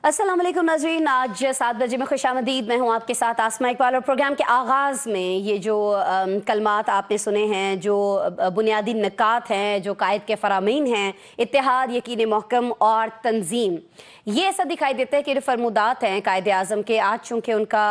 अस्सलाम वालेकुम नाज़रीन, आज 7 बजे में खुशामदीद। मैं हूँ आपके साथ आसमा इकबाल। और प्रोग्राम के आगाज़ में ये जो कलमात आपने सुने हैं, जो बुनियादी निकात हैं, जो कायद के फ़रामीन हैं, इत्तेहाद, यकीन महकम और तंजीम, ये ऐसा दिखाई देता है कि जो फरमुदात हैं कायद आज़म के, आज चूँकि उनका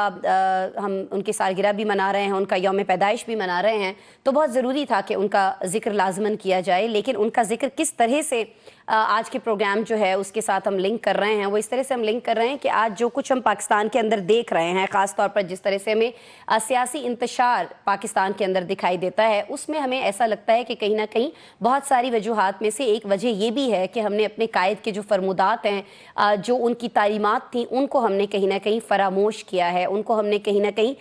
हम उनकी सालगिरह भी मना रहे हैं, उनका यौम पैदाइश भी मना रहे हैं, तो बहुत ज़रूरी था कि उनका ज़िक्र लाजमन किया जाए। लेकिन उनका ज़िक्र किस तरह से आज के प्रोग्राम जो है उसके साथ हम लिंक कर रहे हैं, वो इस तरह से हम लिंक कर रहे हैं कि आज जो कुछ हम पाकिस्तान के अंदर देख रहे हैं, ख़ास तौर पर जिस तरह से हमें सियासी इंतशार पाकिस्तान के अंदर दिखाई देता है, उसमें हमें ऐसा लगता है कि कहीं ना कहीं बहुत सारी वजूहात में से एक वजह ये भी है कि हमने अपने कायद के जो फरमुदात हैं, जो उनकी तालीमात थी, उनको हमने कहीं ना कहीं फरामोश किया है, उनको हमने कहीं ना कहीं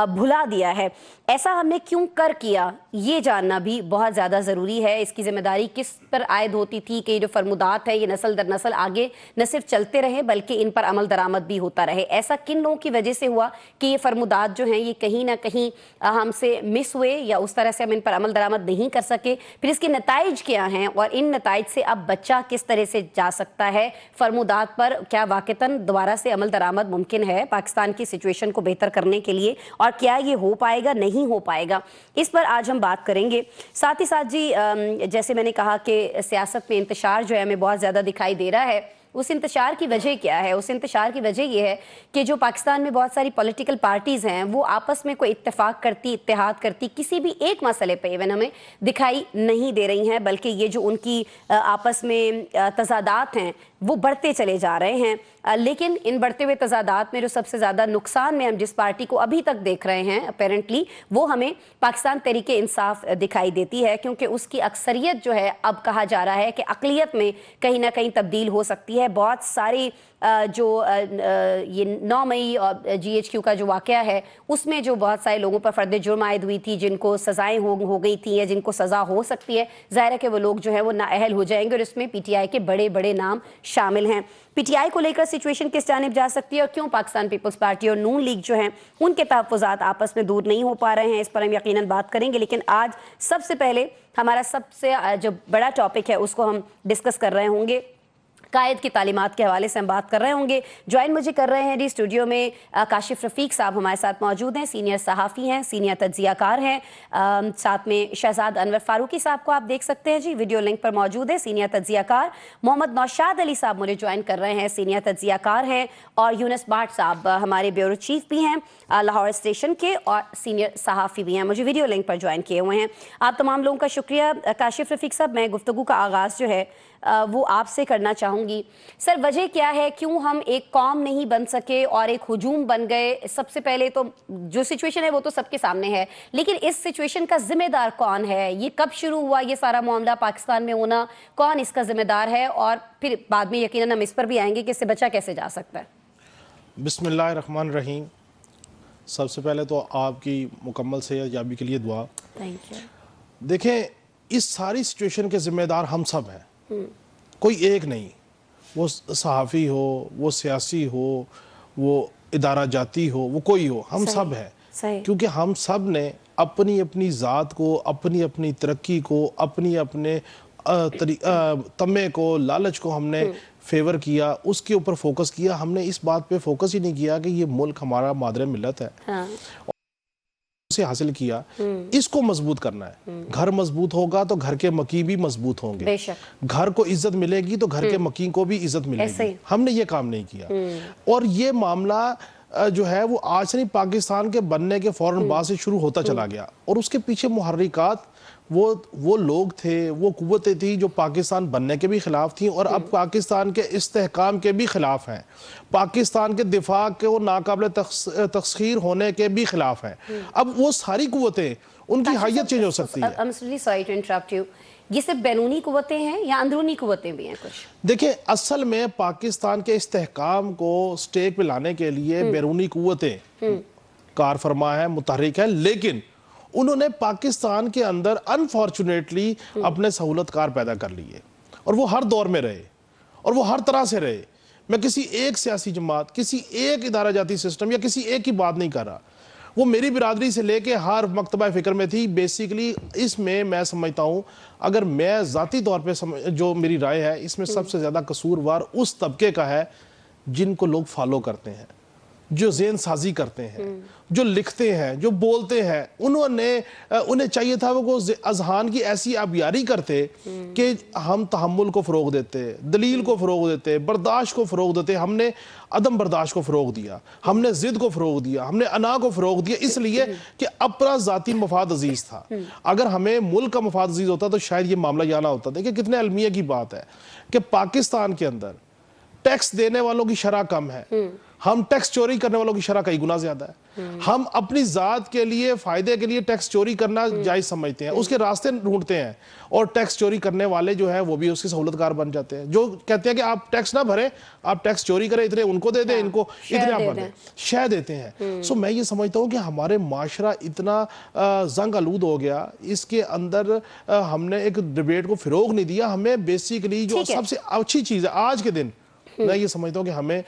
भुला दिया है। ऐसा हमने क्यों कर किया, ये जानना भी बहुत ज़्यादा ज़रूरी है। इसकी ज़िम्मेदारी किस पर आयद होती थी कि जो फरमुदात है ये नस्ल दर नस्ल आगे न सिर्फ चलते रहे बल्कि इन पर अमल दरामद भी होता रहे। ऐसा किन लोगों की वजह से हुआ कि ये फरमुदात जो हैं ये कहीं ना कहीं हमसे मिस हुए, या उस तरह से हम इन पर अमल दरामद नहीं कर सके। फिर इसके नताइज क्या हैं और इन नताइज से अब बच्चा किस तरह से जा सकता है। फरमुदात पर क्या वाक़तन दोबारा से अमल दरामद मुमकिन है पाकिस्तान की सिचुएशन को बेहतर करने के लिए, और क्या ये हो पाएगा, नहीं हो पाएगा, इस पर आज हम बात करेंगे। साथ ही साथ जी, जैसे मैंने कहा कि सियासत में इंतशार जो है हमें बहुत ज़्यादा दिखाई दे रहा है। उस इंतशार की वजह क्या है? उस इंतशार की वजह यह है कि जो पाकिस्तान में बहुत सारी पॉलिटिकल पार्टीज़ हैं वो आपस में कोई इत्तेफाक करती, इत्तेहाद करती किसी भी एक मसले पे इवन हमें दिखाई नहीं दे रही हैं, बल्कि ये जो उनकी आपस में तजादात हैं वो बढ़ते चले जा रहे हैं। लेकिन इन बढ़ते हुए तजादात में जो सबसे ज़्यादा नुकसान में हम जिस पार्टी को अभी तक देख रहे हैं अपेरेंटली, वो हमें पाकिस्तान तहरीके इंसाफ दिखाई देती है, क्योंकि उसकी अक्सरियत जो है, अब कहा जा रहा है कि अक़लियत में कहीं ना कहीं तब्दील हो सकती है। बहुत सारी जो ये 9 मई और GHQ का जो वाक़या है उसमें जो बहुत सारे लोगों पर फ़र्द जुर्म आयद हुई थी, जिनको सज़ाएँ हो गई थी या जिनको सज़ा हो सकती है, ज़ाहिर है कि वो लोग जो है वो नाअहल हो जाएंगे, और इसमें PTI के बड़े बड़े नाम शामिल हैं। PTI को लेकर सिचुएशन किस जानिब जा सकती है और क्यों पाकिस्तान पीपल्स पार्टी और नून लीग जो हैं उनके तहफ़्फ़ुज़ात आपस में दूर नहीं हो पा रहे हैं, इस पर हम यकीनन बात करेंगे। लेकिन आज सबसे पहले हमारा सबसे जो बड़ा टॉपिक है उसको हम डिस्कस कर रहे होंगे, कायद की तालीमात के हवाले से हम बात कर रहे होंगे। ज्वाइन मुझे कर रहे हैं जी स्टूडियो में काशिफ रफ़ीक साहब हमारे साथ मौजूद हैं, सीनियर सहाफ़ी हैं, सीनियर तज्ज़ियाकार हैं। साथ में शहजाद अनवर फ़ारूकी साहब को आप देख सकते हैं जी, वीडियो लिंक पर मौजूद है, सीनियर तज्ज़ियाकार। मोहम्मद नौशाद अली साहब मुझे ज्वाइन कर रहे हैं, सीनियर तज्ज़ियाकार हैं। और यूनुस भाट साहब हमारे ब्यूरो चीफ भी हैं लाहौर स्टेशन के, और सीनियर सहाफ़ी भी हैं, मुझे वीडियो लिंक पर ज्वाइन किए हुए हैं। आप तमाम लोगों का शुक्रिया। काशिफ रफ़ीक साहब, मैं गुफ्तगू का आगाज़ जो है वो आपसे करना चाहूँगी। सर, वजह क्या है, क्यों हम एक कौम नहीं बन सके और एक हुजूम बन गए? सबसे पहले तो जो सिचुएशन है वो तो सबके सामने है, लेकिन इस सिचुएशन का जिम्मेदार कौन है? ये कब शुरू हुआ ये सारा मामला पाकिस्तान में होना, कौन इसका जिम्मेदार है? और फिर बाद में यकीनन हम इस पर भी आएंगे कि इससे बचा कैसे जा सकता है। बिस्मिल्लाहिर्रहमानिर्रहीम। सबसे पहले तो आपकी मुकम्मल सेहतयाबी के लिए दुआ। Thank you. देखें, इस सारी सिचुएशन के जिम्मेदार हम सब हैं, कोई एक नहीं। वो सहाफ़ी हो, वो सियासी हो, वो इदारा जाती हो, वो कोई हो, हम सब हैं। क्योंकि हम सब ने अपनी अपनी ज़ात को, अपनी अपनी तरक्की को, अपनी अपने तमे को, लालच को हमने फेवर किया, उसके ऊपर फोकस किया। हमने इस बात पे फोकस ही नहीं किया कि ये मुल्क हमारा मादरे मिल्लत है। हाँ। से हासिल किया, इसको मजबूत करना है। घर मजबूत होगा तो घर के मकी भी मजबूत होंगे, घर को इज्जत मिलेगी तो घर के मकी को भी इज्जत मिलेगी। हमने ये काम नहीं किया, और ये मामला जो है वो आज से नहीं, पाकिस्तान के बनने के फौरन बाद से शुरू होता चला गया। और उसके पीछे मुहर्रिकात वो लोग थे, वो कुव्वतें थी जो पाकिस्तान बनने के भी खिलाफ थी और अब पाकिस्तान के इस्तेहकाम के भी खिलाफ हैं, पाकिस्तान के दिफा के वो नाकाबिल तस्खीर होने के भी खिलाफ हैं। अब वो सारी कुव्वतें, उनकी हैयत चेंज हो सकती है। सॉरी टू इंटरप्ट यू, ये सिर्फ बैरूनी कुव्वतें हैं या अंदरूनी कुव्वतें भी हैं कुछ? देखिए, असल में पाकिस्तान के इस्तेहकाम को स्टेक पे लाने के लिए बैरूनी कुव्वतें कार फरमा है, मुतहरिक है, लेकिन उन्होंने पाकिस्तान के अंदर अनफॉर्चुनेटली अपने सहूलतकार पैदा कर लिए, और वो हर दौर में रहे और वो हर तरह से रहे। मैं किसी एक सियासी जमात, किसी एक इदारा जाती सिस्टम या किसी एक की बात नहीं कर रहा, वो मेरी बिरादरी से लेके हर मकतबा फ़िक्र में थी। बेसिकली इसमें मैं समझता हूँ, अगर मैं ज़ाती तौर पे जो मेरी राय है, इसमें सबसे ज़्यादा कसूरवार उस तबके का है जिनको लोग फॉलो करते हैं, जो ज़हन साजी करते हैं, जो लिखते हैं, जो बोलते हैं, उन्हें चाहिए था वो अजहान की ऐसी आबियारी करते कि हम तहम्मुल को फ़रोग देते, दलील को फ़रोग देते, बर्दाश्त को फ़रोग देते। हमने अदम बर्दाश्त को फ़रोग दिया, हमने ज़िद को फ़रोग दिया, हमने अना को फ़रोग दिया, इसलिए कि अपना ज़ाती मफाद अजीज़ था। अगर हमें मुल्क का मफाद अजीज़ होता तो शायद ये मामला यहाँ ना होता। देखिए कितने अलमिया की बात है कि पाकिस्तान के अंदर टैक्स देने वालों की शरह कम है, हम टैक्स चोरी करने वालों की शरह कई गुना ज्यादा है। हम अपनी जात के लिए फायदे के लिए टैक्स चोरी करना जायज समझते हैं, उसके रास्ते ढूंढते हैं, और टैक्स चोरी करने वाले जो है वो भी उसके सहूलतकार बन जाते हैं, जो कहते हैं कि आप टैक्स ना भरें, आप टैक्स चोरी करें, इतने उनको दे दें, इनको इतने आप भर दें, शह देते हैं। सो मैं ये समझता हूँ कि हमारे माशरा इतना जंग आलूद हो गया, इसके अंदर हमने एक डिबेट को फिरोग नहीं दिया। हमें बेसिकली जो सबसे अच्छी चीज़ है आज के दिन, मैं ये समझता हूँ कि हमें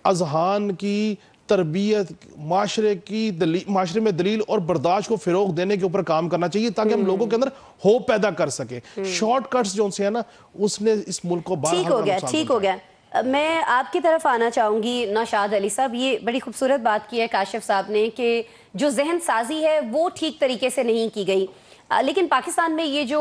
अजहान की तरबियत, माशरे में दलील और बर्दाश्त को फिरोग देने के ऊपर काम करना चाहिए, ताकि हम लोगों के अंदर होप पैदा कर सके। शॉर्टकट्स जो से है ना, उसने इस मुल्क को ठीक हो गया। मैं आपकी तरफ आना चाहूंगी नौशाद अली साहब। ये बड़ी खूबसूरत बात की है काशिफ साहब ने कि जो जहन साजी है वो ठीक तरीके से नहीं की गई। लेकिन पाकिस्तान में ये जो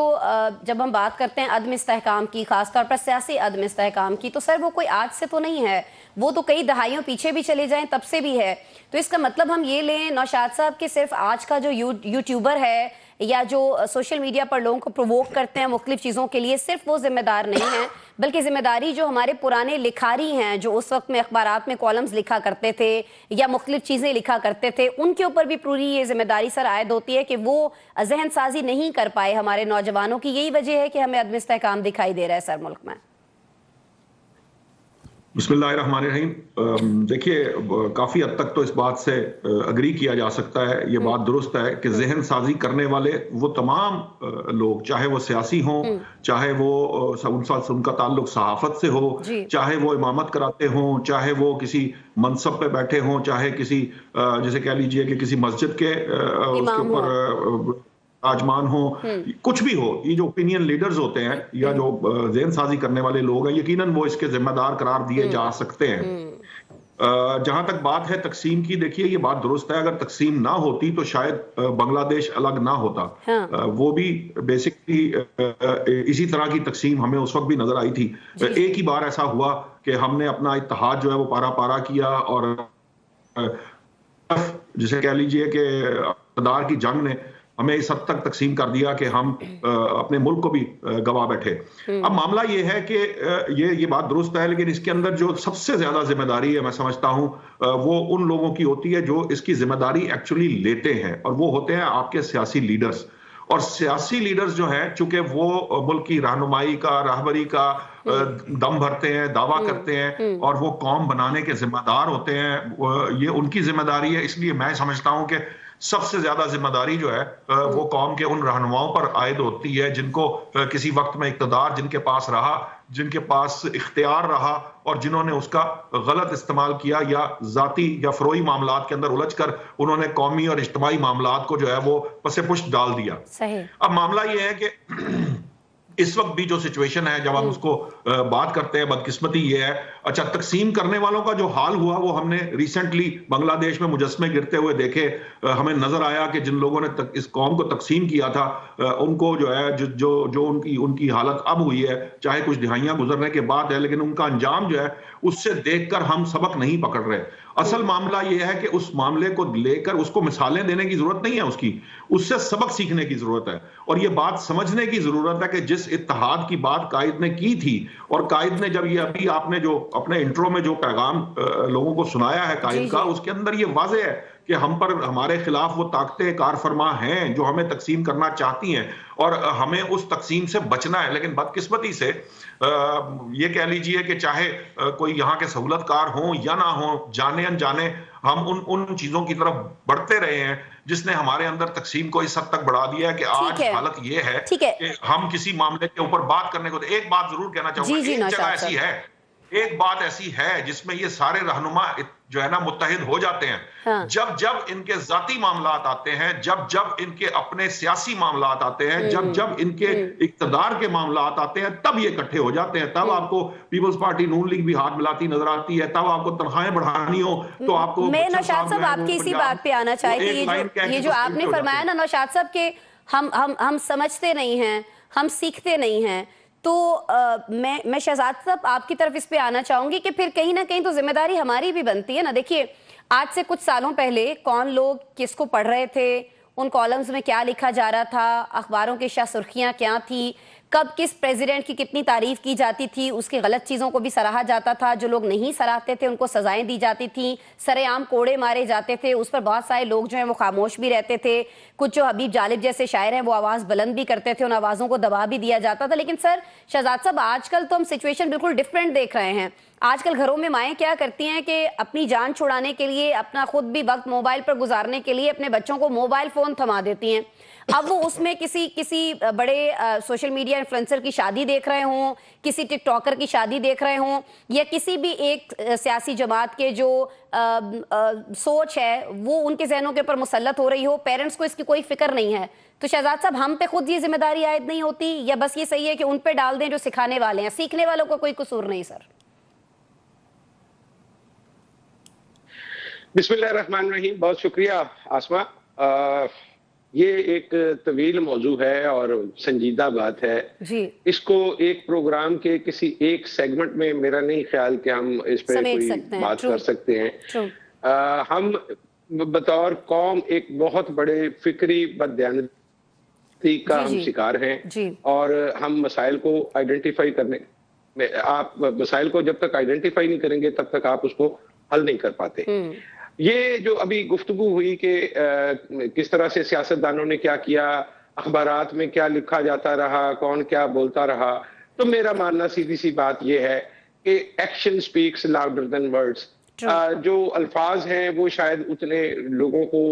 जब हम बात करते हैं अदम इस्तेहकाम की, खासतौर पर सियासी अदम इस्तेहकाम की, तो सर वो कोई आज से तो नहीं है, वो तो कई दहाइयों पीछे भी चले जाएं तब से भी है। तो इसका मतलब हम ये लें नौशाद साहब कि सिर्फ आज का जो यूट्यूबर है या जो सोशल मीडिया पर लोगों को प्रोवोक करते हैं मुख्तलिफ चीज़ों के लिए, सिर्फ वो जिम्मेदार नहीं है, बल्कि जिम्मेदारी जो हमारे पुराने लिखारी हैं, जो उस वक्त में अखबारात में कॉलम्स लिखा करते थे या मुख्तलिफ चीज़ें लिखा करते थे, उनके ऊपर भी पूरी ये जिम्मेदारी सर आयद होती है कि वो जहन साजी नहीं कर पाए हमारे नौजवानों की। यही वजह है कि हमें अदम इस्तेहकाम दिखाई दे रहा है सर मुल्क में। बिस्मिल्लाहिर्रहमानिर्रहीम। देखिए, काफ़ी हद तक तो इस बात से अग्री किया जा सकता है, ये बात दुरुस्त है कि जहन साजी करने वाले वो तमाम लोग, चाहे वो सियासी हों, चाहे वो उनका ताल्लुक सहाफत से हो, चाहे वो इमामत कराते हों, चाहे वो किसी मनसब पे बैठे हों, चाहे किसी जैसे कह लीजिए कि किसी मस्जिद के उसके ऊपर आजमान हो, कुछ भी हो, ये जो ओपिनियन लीडर्स होते हैं या जो ज़हन साजी करने वाले लोग हैं, यकीनन वो इसके जिम्मेदार करार दिए जा सकते हैं। जहां तक बात है तकसीम की, देखिए ये बात दुरुस्त है, अगर तकसीम ना होती तो शायद बांग्लादेश अलग ना होता। वो भी बेसिकली इसी तरह की तकसीम हमें उस वक्त भी नजर आई थी। एक ही बार ऐसा हुआ कि हमने अपना इत्तेहाद जो है वो पारा पारा किया, और जिसे कह लीजिए कि इक़्तिदार की जंग ने हमें इस हद तक तकसीम कर दिया कि हम अपने मुल्क को भी गवा बैठे। अब मामला ये है कि ये बात दुरुस्त है, लेकिन इसके अंदर जो सबसे ज्यादा जिम्मेदारी है, मैं समझता हूं वो उन लोगों की होती है जो इसकी जिम्मेदारी एक्चुअली लेते हैं, और वो होते हैं आपके सियासी लीडर्स। और सियासी लीडर्स जो हैं, चूंकि वो मुल्क की रहनुमाई का, राहबरी का दम भरते हैं, दावा करते हैं, और वो कौम बनाने के जिम्मेदार होते हैं, ये उनकी जिम्मेदारी है। इसलिए मैं समझता हूं कि सबसे ज्यादा जिम्मेदारी जो है वो कौम के उन रहनुमाओं पर आयद होती है जिनको किसी वक्त में इक़्तिदार जिनके पास रहा, जिनके पास इख्तियार रहा, और जिन्होंने उसका गलत इस्तेमाल किया या जाती या फरोई मामलात के अंदर उलझकर उन्होंने कौमी और इज्तिमाई मामलात को जो है वो पसे पुष्ट डाल दिया। अब मामला ये है कि इस वक्त भी जो सिचुएशन है, जब हम उसको बात करते हैं, बदकिस्मती ये है, अच्छा तकसीम करने वालों का जो हाल हुआ वो हमने रिसेंटली बांग्लादेश में मुजस्मे गिरते हुए देखे। हमें नजर आया कि जिन लोगों ने इस कौम को तकसीम किया था, उनको जो है जो उनकी हालत अब हुई है, चाहे कुछ दिहाइयां गुजरने के बाद है, लेकिन उनका अंजाम जो है उससे देखकर हम सबक नहीं पकड़ रहे। असल मामला यह है कि उस मामले को लेकर उसको मिसालें देने की जरूरत नहीं है, उससे सबक सीखने की जरूरत है, और यह बात समझने की जरूरत है कि जिस इत्तेहाद की बात कायद ने की थी, और कायद ने जब ये अभी आपने जो अपने इंट्रो में जो पैगाम लोगों को सुनाया है कायद का, उसके अंदर ये वाज़ेह है कि हम पर हमारे खिलाफ वो ताकतें कार फरमा हैं जो हमें तकसीम करना चाहती हैं, और हमें उस तकसीम से बचना है। लेकिन बदकिस्मती से ये कह लीजिए कि चाहे कोई यहाँ के सहूलतकार हों या ना हो, जाने अनजाने हम उन चीजों की तरफ बढ़ते रहे हैं जिसने हमारे अंदर तकसीम को इस हद तक बढ़ा दिया है कि आज हालत ये है कि हम किसी मामले के ऊपर बात करने को, एक बात जरूर कहना चाहूंगा, एक बात ऐसी है जिसमें ये सारे रहनुमा जो है ना मुत्तहिद हो जाते हैं। हाँ। जब जब इनके जाती मामलात आते हैं, जब जब इनके अपने सियासी मामलात आते हैं, जब जब इनके इक्तदार के मामलात आते हैं, तब ये इकट्ठे हो जाते हैं। तब आपको पीपल्स पार्टी नून लीग भी हाथ मिलाती नजर आती है। तब आपको तनख्वाहें बढ़ानी हो तो आपको मैं नौशाद साहब आपकी इसी बात पे आना चाहती हूँ। ये जो आपने फरमाया ना नौशाद साहब के हम समझते नहीं हैं, हम सीखते नहीं हैं, तो मैं शहजाद साहब आपकी तरफ इस पे आना चाहूंगी कि फिर कहीं ना कहीं तो जिम्मेदारी हमारी भी बनती है ना। देखिए, आज से कुछ सालों पहले कौन लोग किसको पढ़ रहे थे, उन कॉलम्स में क्या लिखा जा रहा था, अखबारों की शाह सुर्खियां क्या थी, कब किस प्रेसिडेंट की कितनी तारीफ की जाती थी, उसकी गलत चीज़ों को भी सराहा जाता था, जो लोग नहीं सराहते थे उनको सजाएं दी जाती थी, सरेआम कोड़े मारे जाते थे, उस पर बहुत सारे लोग जो हैं वो खामोश भी रहते थे। कुछ जो हबीब जालिब जैसे शायर हैं वो आवाज़ बुलंद भी करते थे, उन आवाज़ों को दबा भी दिया जाता था। लेकिन सर शहजाद साहब, आजकल तो हम सिचुएशन बिल्कुल डिफरेंट देख रहे हैं। आजकल घरों में माएँ क्या करती हैं कि अपनी जान छुड़ाने के लिए, अपना खुद भी वक्त मोबाइल पर गुजारने के लिए अपने बच्चों को मोबाइल फ़ोन थमा देती हैं। अब वो उसमें किसी बड़े सोशल मीडिया इन्फ्लुएंसर की शादी देख रहे हों, किसी टिकटॉकर की शादी देख रहे हों, या किसी भी एक सियासी जमात के जो सोच है वो उनके जहनों के ऊपर मुसल्लत हो रही हो, पेरेंट्स को इसकी कोई फिक्र नहीं है। तो शहजाद साहब, हम पे खुद ये जिम्मेदारी आयद नहीं होती, या बस ये सही है कि उन पे डाल दें जो सिखाने वाले हैं, सीखने वालों का कोई कसूर नहीं? सर बिस्मिल्लाहिर्रहमानिर्रहीम, बहुत शुक्रिया आसमा। ये एक तवील मौजू है और संजीदा बात है जी। इसको एक प्रोग्राम के किसी एक सेगमेंट में मेरा नहीं ख्याल कि हम इस पर कोई बात कर सकते हैं। हम बतौर कौम एक बहुत बड़े फिक्री बददियानती का हम शिकार हैं और हम मसाइल को आइडेंटिफाई करने में, आप मसाइल को जब तक आइडेंटिफाई नहीं करेंगे तब तक आप उसको हल नहीं कर पाते। ये जो अभी गुफ्तगू हुई कि किस तरह से सियासतदानों ने क्या किया, अखबारात में क्या लिखा जाता रहा, कौन क्या बोलता रहा, तो मेरा मानना सीधी सी बात यह है कि action speaks louder than words. जो अल्फाज हैं वो शायद उतने लोगों को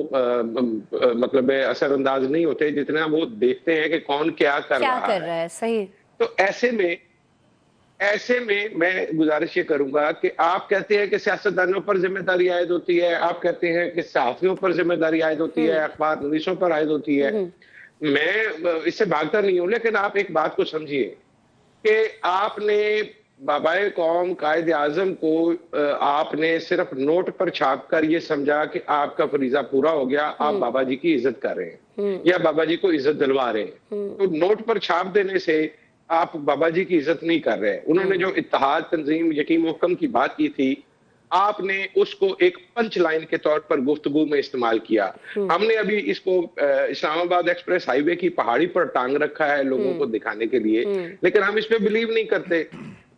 मतलब असरअंदाज नहीं होते जितना वो देखते हैं कि कौन क्या कर रहा है। सही। तो ऐसे में मैं गुजारिश ये करूंगा कि आप कहते हैं कि सियासतदानों पर जिम्मेदारी आयद होती है, आप कहते हैं कि सहाफियों पर जिम्मेदारी आयद होती है, अखबार नवीसों पर आयद होती है। मैं इससे भागता नहीं हूं, लेकिन आप एक बात को समझिए कि आपने बाबाए कौम कायद आजम को आपने सिर्फ नोट पर छाप कर ये समझा कि आपका फरीजा पूरा हो गया, आप बाबा जी की इज्जत कर रहे हैं या बाबा जी को इज्जत दिलवा रहे हैं। तो नोट पर छाप देने से आप बाबा जी की इज्जत नहीं कर रहे। उन्होंने जो इत्तेहाद, तंजीम, यकीन मुहक्कम की बात की थी, आपने उसको एक पंच लाइन के तौर पर गुफ्तगू में इस्तेमाल किया। हमने अभी इसको इस्लामाबाद एक्सप्रेस हाईवे की पहाड़ी पर टांग रखा है लोगों को दिखाने के लिए, लेकिन हम इस पे बिलीव नहीं करते।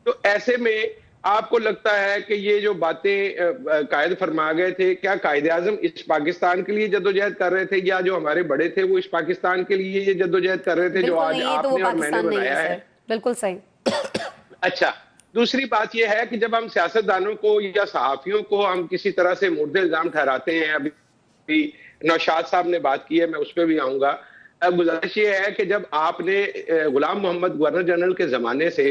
तो ऐसे में आपको लगता है कि ये जो बातें कायद फरमा गए थे, क्या कायद आजम इस पाकिस्तान के लिए जद्दोजहद कर रहे थे, या जो हमारे बड़े थे वो इस पाकिस्तान के लिए ये जद्दोजहद कर रहे थे जो आज आपने और मैंने बनाया है? बिल्कुल सही। अच्छा, दूसरी बात यह है कि जब हम सियासतदानों को या सहाफियों को हम किसी तरह से मुर्दे इल्जाम ठहराते हैं, अभी नौशाद साहब ने बात की है, मैं उस पर भी आऊंगा। गुजारिश ये है कि जब आपने गुलाम मोहम्मद गवर्नर जनरल के जमाने से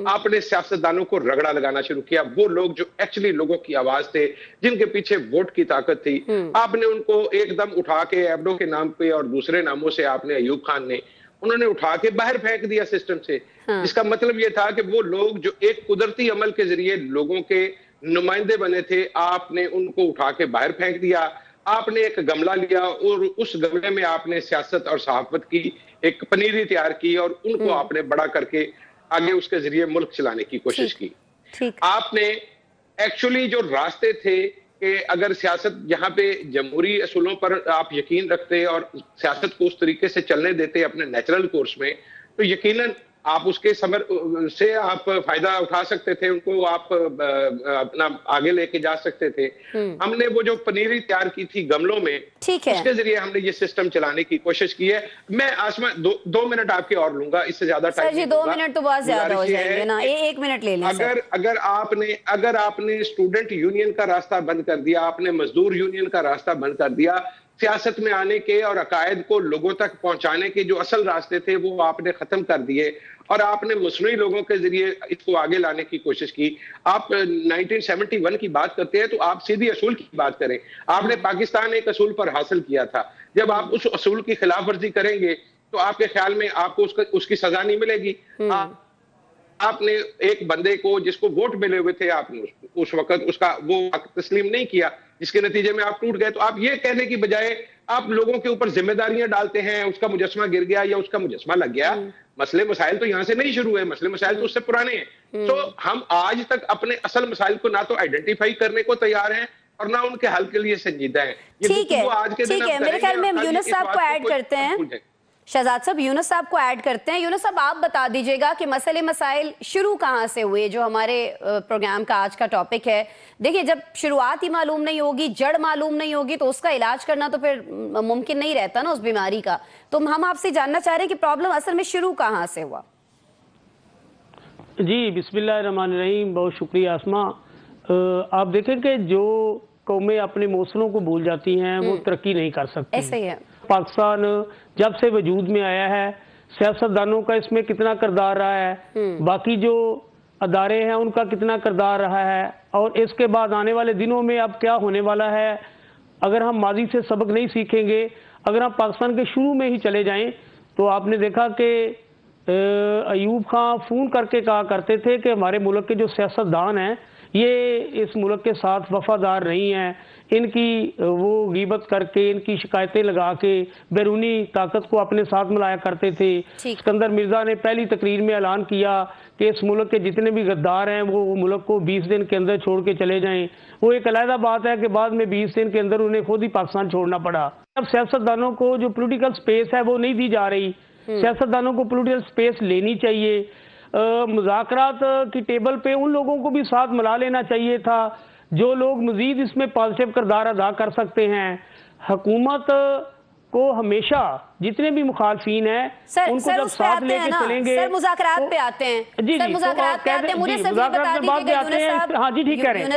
आपने सियासतदानों को रगड़ा लगाना शुरू किया, वो लोग जो एक्चुअली लोगों की आवाज थे, जिनके पीछे वोट की ताकत थी, आपने उनको एकदम उठा के एबडो के नाम पे और दूसरे नामों से आपने अयूब खान ने उन्होंने उठा के बाहर फेंक दिया सिस्टम से। इसका मतलब ये था कि वो लोग जो एक कुदरती अमल के जरिए लोगों के नुमाइंदे बने थे, आपने उनको उठा के बाहर फेंक दिया। आपने एक गमला लिया और उस गमले में आपने सियासत और सहाफत की एक पनीरी तैयार की और उनको आपने बड़ा करके आगे उसके जरिए मुल्क चलाने की कोशिश की। आपने एक्चुअली जो रास्ते थे कि अगर सियासत यहाँ पे जमहूरी असूलों पर आप यकीन रखते और सियासत को उस तरीके से चलने देते अपने नेचुरल कोर्स में, तो यकीनन आप उसके समर से आप फायदा उठा सकते थे, उनको आप अपना आगे लेके जा सकते थे। हमने वो जो पनीरी तैयार की थी गमलों में, उसके जरिए हमने ये सिस्टम चलाने की कोशिश की है। मैं आसमा 2 मिनट आपके और लूंगा, इससे ज्यादा टाइम नहीं। 2 मिनट तो बहुत ज्यादा हो जाएंगे ना, 1 मिनट ले लें। अगर आपने स्टूडेंट यूनियन का रास्ता बंद कर दिया, आपने मजदूर यूनियन का रास्ता बंद कर दिया, सियासत में आने के और अकायद को लोगों तक पहुंचाने के जो असल रास्ते थे वो आपने खत्म कर दिए और आपने मुस्लिम लोगों के जरिए इसको आगे लाने की कोशिश की। आप 1971 की बात करते हैं तो आप सीधी असूल की बात करें। आपने पाकिस्तान एक असूल पर हासिल किया था, जब आप उस असूल की खिलाफ वर्जी करेंगे तो आपके ख्याल में आपको उसकी सजा नहीं मिलेगी। आपने एक बंदे को जिसको वोट मिले हुए थे, आपने उस वक्त उसका वो तस्लीम नहीं किया, जिसके नतीजे में आप टूट गए। तो आप ये कहने की बजाय आप लोगों के ऊपर जिम्मेदारियां डालते हैं, उसका मुजस्मा गिर गया या उसका मुजस्मा लग गया। मसले मसाइल तो यहाँ से नहीं शुरू हुए, मसले मसाइल तो उससे पुराने हैं। तो हम आज तक अपने असल मसाइल को ना तो आइडेंटिफाई करने को तैयार हैं और ना उनके हल के लिए संजीदा हैं। ठीक है, मेरे ख्याल में हम यूनुस साहब को ऐड करते हैं, शहजाद साहब यूनुस साहब को ऐड करते हैं। यूनुस साहब, आप बता दीजिएगा कि मसले मसाइल शुरू कहाँ से हुए, जो हमारे प्रोग्राम का आज का टॉपिक है। देखिए, जब शुरुआत ही मालूम नहीं होगी, जड़ मालूम नहीं होगी, तो उसका इलाज करना तो फिर मुमकिन नहीं रहता ना उस बीमारी का। तो हम आपसे जानना चाह रहे हैं कि प्रॉब्लम असल में शुरू कहाँ से हुआ। जी, बिस्मिल्लाहिर्रहमानिर्रहीम। बहुत शुक्रिया आसमा। आप देखें कि जो कौमें अपने मौसलों को भूल जाती हैं वो तरक्की नहीं कर सकती। ऐसे ही है। पाकिस्तान जब से वजूद में आया है, सियासतदानों का इसमें कितना किरदार रहा है, बाकी जो अदारे हैं उनका कितना किरदार रहा है, और इसके बाद आने वाले दिनों में अब क्या होने वाला है, अगर हम माजी से सबक नहीं सीखेंगे, अगर हम पाकिस्तान के शुरू में ही चले जाएं, तो आपने देखा कि अयूब खां फ़ोन करके कहा करते थे कि हमारे मुल्क के जो सियासतदान हैं ये इस मुल्क के साथ वफादार नहीं हैं, इनकी वो गिबत करके, इनकी शिकायतें लगा के बैरूनी ताकत को अपने साथ मिलाया करते थे। सिकंदर मिर्जा ने पहली तकरीर में ऐलान किया कि इस मुल्क के जितने भी गद्दार हैं वो मुल्क को 20 दिन के अंदर छोड़ के चले जाएं। वो एक अलग बात है कि बाद में 20 दिन के अंदर उन्हें खुद ही पाकिस्तान छोड़ना पड़ा। अब सियासतदानों को जो पोलिटिकल स्पेस है वो नहीं दी जा रही। सियासतदानों को पोलिटिकल स्पेस लेनी चाहिए। मुज़ाकरात की टेबल पे उन लोगों को भी साथ मिला लेना चाहिए था जो लोग मजीद इसमें पॉजिटिव किरदार अदा कर सकते हैं। हुकूमत को हमेशा जितने भी मुखालफीन हैं उनको जब साथ लेके चलेंगे, सर मुज़ाकरात पे आते हैं। जी जी, मुज़ाकरात पे आते हैं, मुझे सिर्फ ये बता दीजिएगा। हाँ जी, ठीक कह रहे हैं।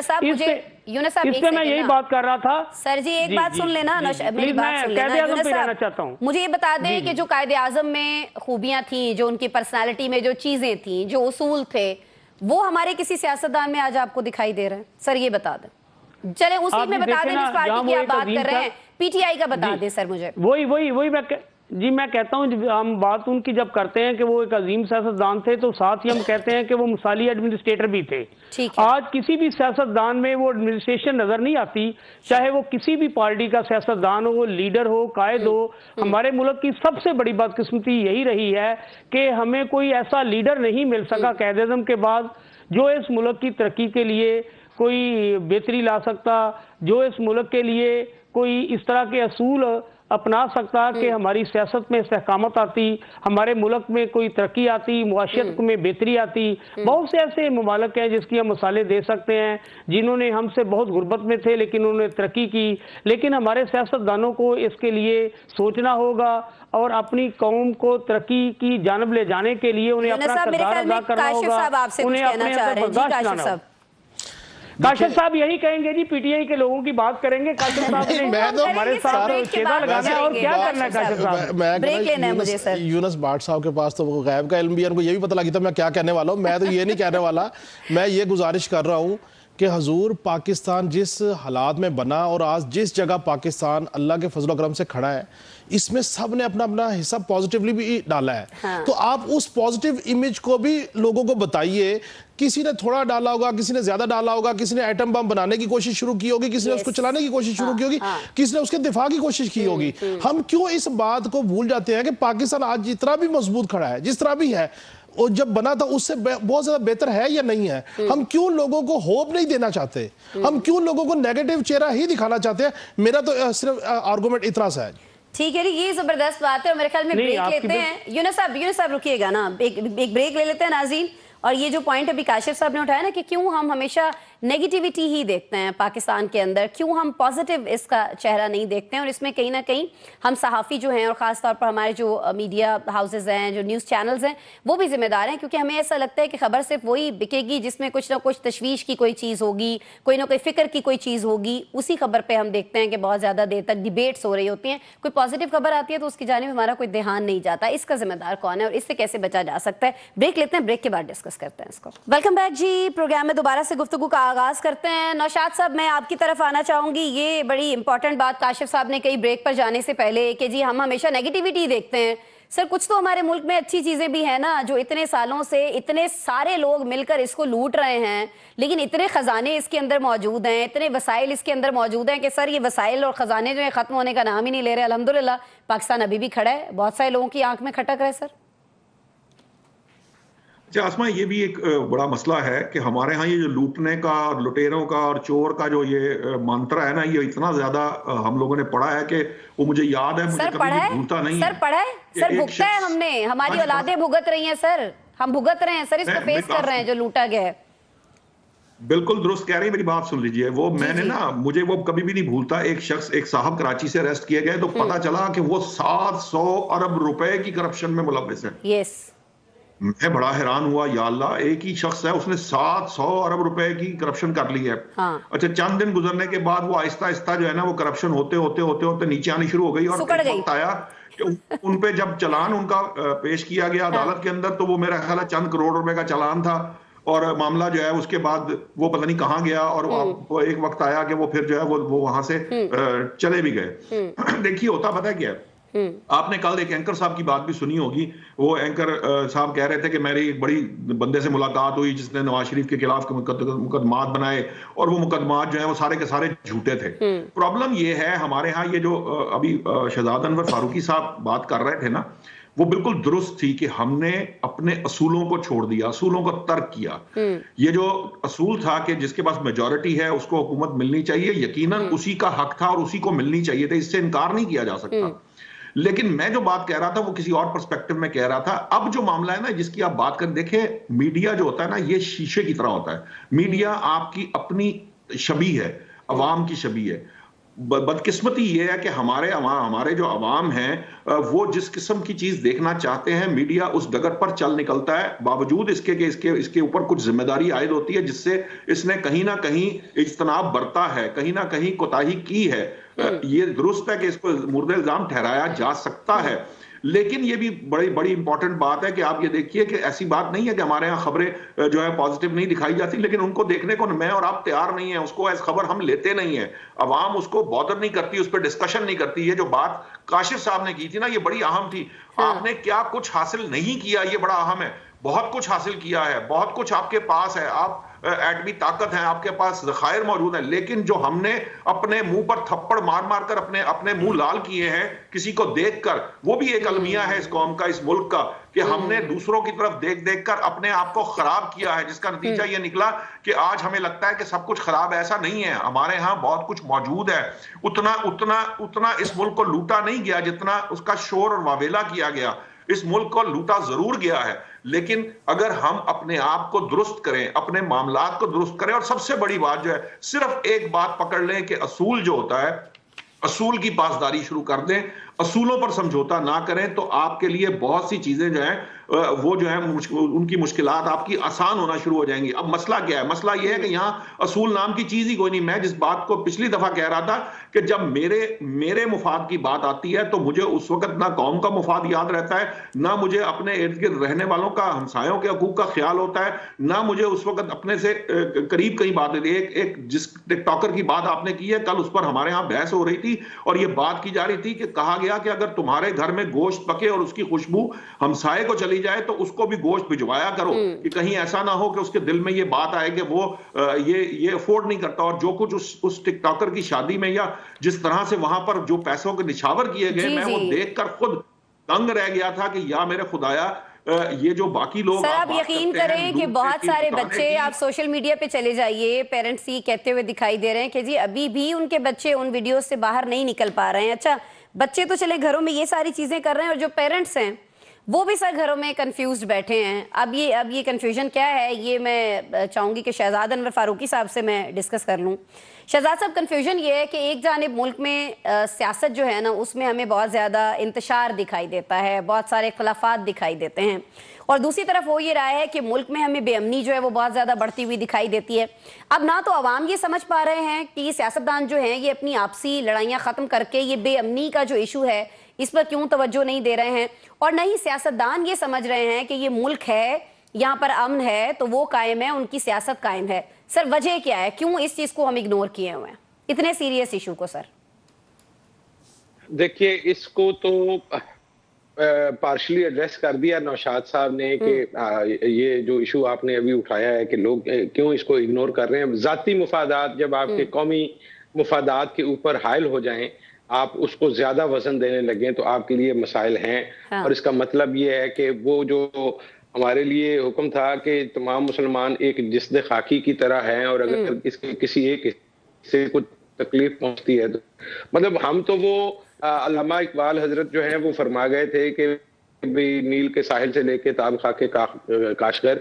इससे मैं यही बात कर रहा था। सर जी, एक बात सुन लेना, मेरी बात सुन लेना। चाहता हूँ, मुझे ये बता दें कि जो कायदे आज़म में खूबियां थी, जो उनकी पर्सनालिटी में जो चीजें थी, जो उसूल थे, वो हमारे किसी सियासतदान में आज आपको दिखाई दे रहे हैं? सर ये बता दें, चले उसी में बता दें जिस पार्टी की आप बात कर रहे हैं, पीटीआई का बता दें सर मुझे। वही मैं कहता हूँ, हम बात उनकी जब करते हैं कि वो एक अजीम सियासतदान थे, तो साथ ही हम कहते हैं कि वो मिसाली एडमिनिस्ट्रेटर भी थे। आज किसी भी सियासतदान में वो एडमिनिस्ट्रेशन नजर नहीं आती, चाहे वो किसी भी पार्टी का सियासतदान हो, लीडर हो, कायद हो। हमारे मुल्क की सबसे बड़ी बदकिस्मती यही रही है कि हमें कोई ऐसा लीडर नहीं मिल सका कायद-ए-आज़म के बाद जो इस मुल्क की तरक्की के लिए कोई बेहतरी ला सकता, जो इस मुल्क के लिए कोई इस तरह के असूल अपना सकता कि हमारी सियासत में इस्तेकामत आती, हमारे मुल्क में कोई तरक्की आती, मुआशरत में बेहतरी आती। बहुत से ऐसे ममालिक हैं जिसकी हम मिसालें दे सकते हैं, जिन्होंने हमसे बहुत गुर्बत में थे लेकिन उन्होंने तरक्की की। लेकिन हमारे सियासतदानों को इसके लिए सोचना होगा और अपनी कौम को तरक्की की जानब ले जाने के लिए उन्हें अपना किरदार अदा करना होगा, उन्हें अपने अंदर बर्दाश्त लाना होगा। काशिफ साहब यही कहेंगे जी, पीटीआई के लोगों की बात करेंगे। काशिफ साहब ने हमारे साथ छेदा लगाना है और क्या करना है काशिफ साहब? ब्रेक लेना है मुझे सर। यूनुस भाट साहब के पास तो वो गैब का इल्म भी, उनको ये भी पता लगी था मैं क्या कहने वाला हूँ। मैं तो ये नहीं कहने वाला, मैं ये गुजारिश कर रहा हूँ कि हजूर पाकिस्तान जिस हालात में बना और आज जिस जगह पाकिस्तान अल्लाह के फजल करम से खड़ा है, इसमें सब ने अपना अपना हिस्सा पॉजिटिवली भी डाला है। हाँ। तो आप उस पॉजिटिव इमेज को भी लोगों को बताइए। किसी ने थोड़ा डाला होगा, किसी ने ज्यादा डाला होगा, किसी ने एटम बम बनाने की कोशिश शुरू की होगी, किसी ने उसको चलाने की कोशिश शुरू की होगी, किसी ने उसके दिफा की कोशिश की होगी। हम क्यों इस बात को भूल जाते हैं कि पाकिस्तान आज जितना भी मजबूत खड़ा है, जिस तरह भी है, और जब बना था उससे बहुत ज्यादा बेहतर है या नहीं है? हम क्यों लोगों को होप नहीं देना चाहते? हम क्यों लोगों को नेगेटिव चेहरा ही दिखाना चाहते हैं? मेरा तो सिर्फ आर्गुमेंट इतना सा है। ठीक है, ये जबरदस्त बात है और मेरे ख्याल में ब्रेक लेते हैं। यूनुस साहब रुकिएगा ना, एक ब्रेक ले लेते हैं नाज़रीन, और ये जो पॉइंट अभी काशिफ साहब ने उठाया ना कि क्यों हम हमेशा नेगेटिविटी ही देखते हैं पाकिस्तान के अंदर, क्यों हम पॉजिटिव इसका चेहरा नहीं देखते हैं, और इसमें कहीं ना कहीं हम सहाफ़ी जो हैं और ख़ास तौर पर हमारे जो मीडिया हाउसेज हैं, जो न्यूज़ चैनल्स हैं, वो भी जिम्मेदार हैं, क्योंकि हमें ऐसा लगता है कि खबर सिर्फ वही बिकेगी जिसमें कुछ ना कुछ तशवीश की कोई चीज़ होगी, कोई ना कोई फिक्र की कोई चीज़ होगी। उसी खबर पर हम देखते हैं कि बहुत ज़्यादा देर तक डिबेट्स हो रही होती हैं, कोई पॉजिटिव खबर आती है तो उसकी जानिब हमारा कोई ध्यान नहीं जाता। इसका जिम्मेदार कौन है और इससे कैसे बचा जा सकता है? ब्रेक लेते हैं, ब्रेक के बाद डिस्कस करते हैं इसको। वेलकम बैक जी, प्रोग्राम में दोबारा से गुफ्तगू का आगाज करते हैं। नौशाद साहब, मैं आपकी तरफ आना चाहूंगी। ये बड़ी इंपॉर्टेंट बात काशिफ साहब ने कही ब्रेक पर जाने से पहले कि जी हम हमेशा नेगेटिविटी देखते हैं। सर, कुछ तो हमारे मुल्क में अच्छी चीजें भी हैं ना, जो इतने सालों से इतने सारे लोग मिलकर इसको लूट रहे हैं, लेकिन इतने खजाने इसके अंदर मौजूद हैं, इतने वसाइल इसके अंदर मौजूद हैं कि सर ये वसाइल और खजाने जो है खत्म होने का नाम ही नहीं ले रहे। अल्हम्दुलिल्लाह पाकिस्तान अभी भी खड़ा है, बहुत सारे लोगों की आंख में खटक रहे। सर अच्छा आसमा, ये भी एक बड़ा मसला है कि हमारे यहाँ ये जो लूटने का और लुटेरों का और चोर का जो ये मंत्र है ना, ये इतना ज्यादा हम लोगों ने पढ़ा है कि वो मुझे याद है, मुझे कभी भी भूलता नहीं है। सर पढ़ा है, सर भुगता है हमने, हमारी औलादें भुगत रही हैं सर, हम भुगत रहे हैं सर, इसको फेस कर रहे हैं जो लूटा गया है। बिल्कुल दुरुस्त कह रही है, मेरी बात सुन लीजिए। वो मैंने ना, मुझे वो कभी भी नहीं भूलता, एक शख्स, एक साहब कराची से अरेस्ट किए गए तो पता चला कि वो 700 अरब रुपए की करप्शन में मुलव्विस है। यस, मैं बड़ा हैरान हुआ, या अल्लाह, एक ही शख्स है, उसने 700 अरब रुपए की करप्शन कर ली है। हाँ। अच्छा, चंद दिन गुजरने के बाद वो आहिस्ता आहिस्ता जो है ना, वो करप्शन होते होते होते होते नीचे आनी शुरू हो गई, और एक वक्त आया कि उन पे जब चालान उनका पेश किया गया अदालत के अंदर, तो वो मेरा ख्याल है चंद करोड़ रुपए का चालान था, और मामला जो है उसके बाद वो पता नहीं कहाँ गया, और वो एक वक्त आया कि वो फिर जो है वो वहां से चले भी गए। देखिए, होता पता है क्या है, आपने कल एक एंकर साहब की बात भी सुनी होगी। वो एंकर साहब कह रहे थे कि मेरी एक बड़ी बंदे से मुलाकात हुई जिसने नवाज शरीफ के खिलाफ मुकदमात बनाए, और वो मुकदमात जो है वो सारे के सारे झूठे थे। प्रॉब्लम ये है हमारे यहाँ, ये जो अभी शहजाद अनवर फारूकी साहब बात कर रहे थे ना, वो बिल्कुल दुरुस्त थी कि हमने अपने असूलों को छोड़ दिया, असूलों को तर्क किया। ये जो असूल था कि जिसके पास मेजॉरिटी है उसको हुकूमत मिलनी चाहिए, यकीनन उसी का हक था और उसी को मिलनी चाहिए था, इससे इनकार नहीं किया जा सकता। लेकिन मैं जो बात कह रहा था वो किसी और पर्सपेक्टिव में कह रहा था। अब जो मामला है ना जिसकी आप बात करें, देखिए मीडिया जो होता है ना, ये शीशे की तरह होता है। मीडिया आपकी अपनी छवि है, अवाम की छवि है। बदकिस्मती ये है कि हमारे जो अवाम हैं वो जिस किस्म की चीज देखना चाहते हैं, मीडिया उस डगर पर चल निकलता है, बावजूद इसके कि इसके ऊपर कुछ जिम्मेदारी आयद होती है, जिससे इसने कहीं ना कहीं इज्तनाब बरता है, कहीं ना कहीं कोताही की है। ये दुरुस्त है कि इसको मुर्दे इल्जाम ठहराया जा सकता है, लेकिन ये भी बड़ी इंपॉर्टेंट बात है कि आप ये देखिए कि ऐसी बात नहीं है कि हमारे यहाँ खबरें जो है पॉजिटिव नहीं दिखाई जाती, लेकिन उनको देखने को मैं और आप तैयार नहीं है, उसको एज खबर हम लेते नहीं है, अवाम उसको बॉदर नहीं करती, उस पर डिस्कशन नहीं करती। ये जो बात काशिफ साहब ने की थी ना, ये बड़ी अहम थी। आपने क्या कुछ हासिल नहीं किया, ये बड़ा अहम है। बहुत कुछ हासिल किया है, बहुत कुछ आपके पास है, आप एटमी ताकत है, आपके पास ज़खायर मौजूद है, लेकिन जो हमने अपने मुंह पर थप्पड़ मार मार कर अपने मुंह लाल किए हैं किसी को देखकर, वो भी एक अलमिया है इस कौम का, इस मुल्क का, कि हमने दूसरों की तरफ देख देख कर अपने आप को खराब किया है, जिसका नतीजा ये निकला कि आज हमें लगता है कि सब कुछ खराब है। ऐसा नहीं है, हमारे यहाँ बहुत कुछ मौजूद है। उतना इस मुल्क को लूटा नहीं गया जितना उसका शोर और वावेला किया गया। इस मुल्क को लूटा जरूर गया है, लेकिन अगर हम अपने आप को दुरुस्त करें, अपने मामलात को दुरुस्त करें, और सबसे बड़ी बात जो है, सिर्फ एक बात पकड़ लें कि असूल जो होता है, असूल की पासदारी शुरू कर दें, असूलों पर समझौता ना करें, तो आपके लिए बहुत सी चीजें जो हैं वो जो है उनकी मुश्किलात आपकी आसान होना शुरू हो जाएंगी। अब मसला क्या है? मसला यह है कि यहाँ असूल नाम की चीज ही कोई नहीं। मैं जिस बात को पिछली दफा कह रहा था कि जब मेरे मुफाद की बात आती है तो मुझे उस वक्त ना कौम का मुफाद याद रहता है, ना मुझे अपने इर्द गिर्द रहने वालों का, हमसायों के हकूक का ख्याल होता है, ना मुझे उस वक्त अपने से करीब कहीं बात होती है। एक जिस टिकटॉकर की बात आपने की है, कल उस पर हमारे यहाँ बहस हो रही थी और ये बात की जा रही थी कि कहा गया कि अगर तुम्हारे घर में गोश्त पके और उसकी खुशबू हमसाये को चली जाए तो उसको भी गोश्त भिजवाया करो, कि कहीं ऐसा ना हो कि उसके दिल में ये बात आए कि वो ये अफोर्ड नहीं करता। और जो कुछ उस टिकटॉकर की शादी में या जिस तरह से वहां पर जो पैसों के निछावर किए गए, मैं वो देखकर खुद दंग रह गया था कि या मेरे खुदाया, ये जो बाकी लोग, सर आप यकीन करें कि बहुत सारे बच्चे, आप सोशल मीडिया पे चले जाइए, पेरेंट्स ही कहते हुए दिखाई दे रहे हैं कि जी अभी भी उनके बच्चे उन वीडियो से बाहर नहीं निकल पा रहे हैं। अच्छा, बच्चे तो चले घरों में ये सारी चीजें कर रहे हैं, और जो पेरेंट्स हैं वो भी सर घरों में कंफ्यूज्ड बैठे हैं। अब ये कंफ्यूजन क्या है, ये मैं चाहूंगी कि शहजाद अनवर फारूकी साहब से मैं डिस्कस कर लूं। शहजाद साहब, कंफ्यूजन ये है कि एक जानिब मुल्क में सियासत जो है ना, उसमें हमें बहुत ज़्यादा इंतशार दिखाई देता है, बहुत सारे इख्तलाफात दिखाई देते हैं, और दूसरी तरफ हो ये रहा है कि मुल्क में हमें बेअमनी जो है वो बहुत ज़्यादा बढ़ती हुई दिखाई देती है। अब ना तो अवाम ये समझ पा रहे हैं कि ये सियासतदान जो हैं ये अपनी आपसी लड़ाइयाँ ख़त्म करके ये बेअमनी का जो इशू है इस पर क्यों तवज्जो नहीं दे रहे हैं, और न ही सियासतदान ये समझ रहे हैं कि ये मुल्क है, यहाँ पर अमन है तो वो कायम है, उनकी सियासत कायम है। सर वजह क्या है, क्यों इस चीज़ को हम इग्नोर किए हुए हैं, इतने सीरियस इशू को? सर देखिए, इसको तो पार्शली एड्रेस कर दिया नौशाद साहब ने कि ये जो इशू आपने अभी उठाया है कि लोग क्यों इसको इग्नोर कर रहे हैं। जाती मुफादात जब आपके कौमी मुफादात के ऊपर हायल हो जाएं, आप उसको ज्यादा वजन देने लगें तो आपके लिए मसाइल हैं। हाँ। और इसका मतलब ये है कि वो जो हमारे लिए हुक्म था कि तमाम मुसलमान एक जिस्द खाकी की तरह हैं, और अगर इसके किसी एक से कुछ तकलीफ पहुंचती है तो मतलब हम तो वो अल्लामा इकबाल हजरत जो है वो फरमा गए थे कि भी नील के साहिल से लेके ताब खाके काशगर,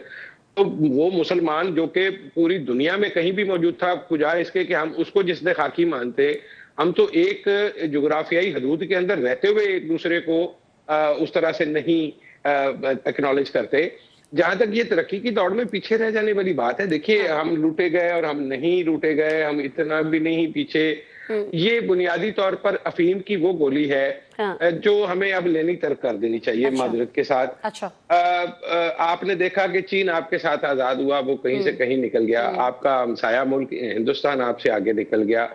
तो वो मुसलमान जो कि पूरी दुनिया में कहीं भी मौजूद था, बजाय इसके कि हम उसको जिस्द खाकी मानते, हम तो एक जोग्राफियाई हदूद के अंदर रहते हुए एक दूसरे को उस तरह से नहीं एक्नॉलेज करते। जहां तक ये तरक्की की दौड़ में पीछे रह जाने वाली बात है, देखिए हम लूटे गए और हम नहीं लूटे गए, हम इतना भी नहीं पीछे। ये बुनियादी तौर पर अफीम की वो गोली है जो हमें अब लेनी तर्क कर देनी चाहिए मादरत के साथ। अच्छा। आपने देखा कि चीन आपके साथ आजाद हुआ, वो कहीं से कहीं निकल गया, आपका हमसाया मुल्क हिंदुस्तान आपसे आगे निकल गया,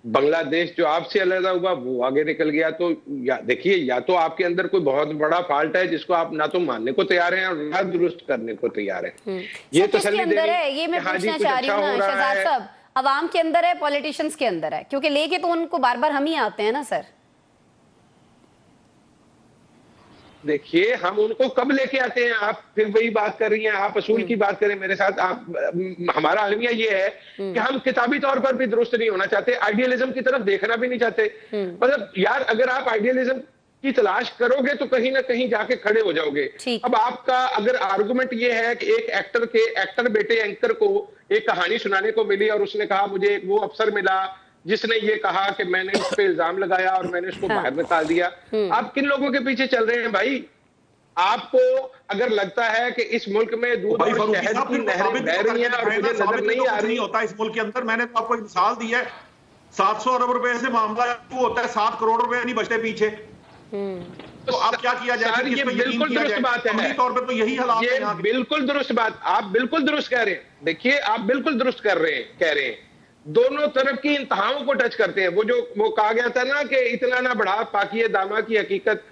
बांग्लादेश जो आपसे अलग हुआ वो आगे निकल गया। तो देखिए, या तो आपके अंदर कोई बहुत बड़ा फॉल्ट है जिसको आप ना तो मानने को तैयार हैं और ना दुरुस्त करने को तैयार हैं। ये तसल्ली अंदर है, ये मैं पूछना चाह रही हूँ ना शहजाद साहब, अवाम के अंदर है, पॉलिटिशियंस के अंदर है, क्योंकि लेके तो उनको बार बार हम ही आते हैं ना सर। देखिए, हम उनको कब लेके आते हैं, आप फिर वही बात कर रही हैं, आप असूल की बात करें मेरे साथ। आप हमारा अलमिया ये है कि हम किताबी तौर पर भी दुरुस्त नहीं होना चाहते, आइडियलिज्म की तरफ देखना भी नहीं चाहते। मतलब यार, अगर आप आइडियलिज्म की तलाश करोगे तो कहीं ना कहीं जाके खड़े हो जाओगे। अब आपका अगर आर्गुमेंट ये है कि एक एक्टर बेटे एंकर को एक कहानी सुनाने को मिली और उसने कहा मुझे वो अफसर मिला जिसने ये कहा कि मैंने उस पर इल्जाम लगाया और मैंने उसको बाहर निकाल दिया। आप किन लोगों के पीछे चल रहे हैं भाई? आपको अगर लगता है कि इस मुल्क में दूध और शहद की नहरें बह रही हैं और मुझे नजर नहीं आ रही होता इस मुल्क के अंदर, मैंने तो आपको एक मिसाल दी है, 700 अरब रुपए से मामला होता है, 7 करोड़ रुपए नहीं बचते पीछे। तो अब क्या किया जाए? ये बिल्कुल दुरुस्त बात है, तौर पे तो यही हालात है यहाँ के। बिल्कुल दुरुस्त बात, आप बिल्कुल दुरुस्त कह रहे हैं। देखिए, आप बिल्कुल दुरुस्त कह रहे हैं, दोनों तरफ की इंतहाओं को टच करते हैं। वो कहा गया था ना कि इतना ना बढ़ा पाकिए दामा की हकीकत,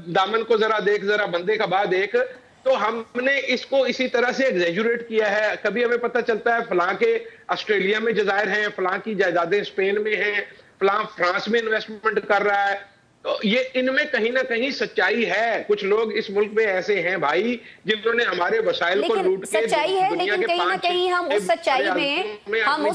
दामन को जरा देख जरा बंदे का बाद देख। तो हमने इसको इसी तरह से एग्जैजुरेट किया है। कभी हमें पता चलता है फलां के ऑस्ट्रेलिया में जायदाद हैं, फलां की जायदादें स्पेन में हैं, फलां फ्रांस में इन्वेस्टमेंट कर रहा है। तो ये इनमें कहीं ना कहीं सच्चाई है। कुछ लोग इस मुल्क में ऐसे हैं भाई जिन्होंने हमारे वसाइल को लूट के सच्चाई है, लेकिन कहीं ना कहीं हम उस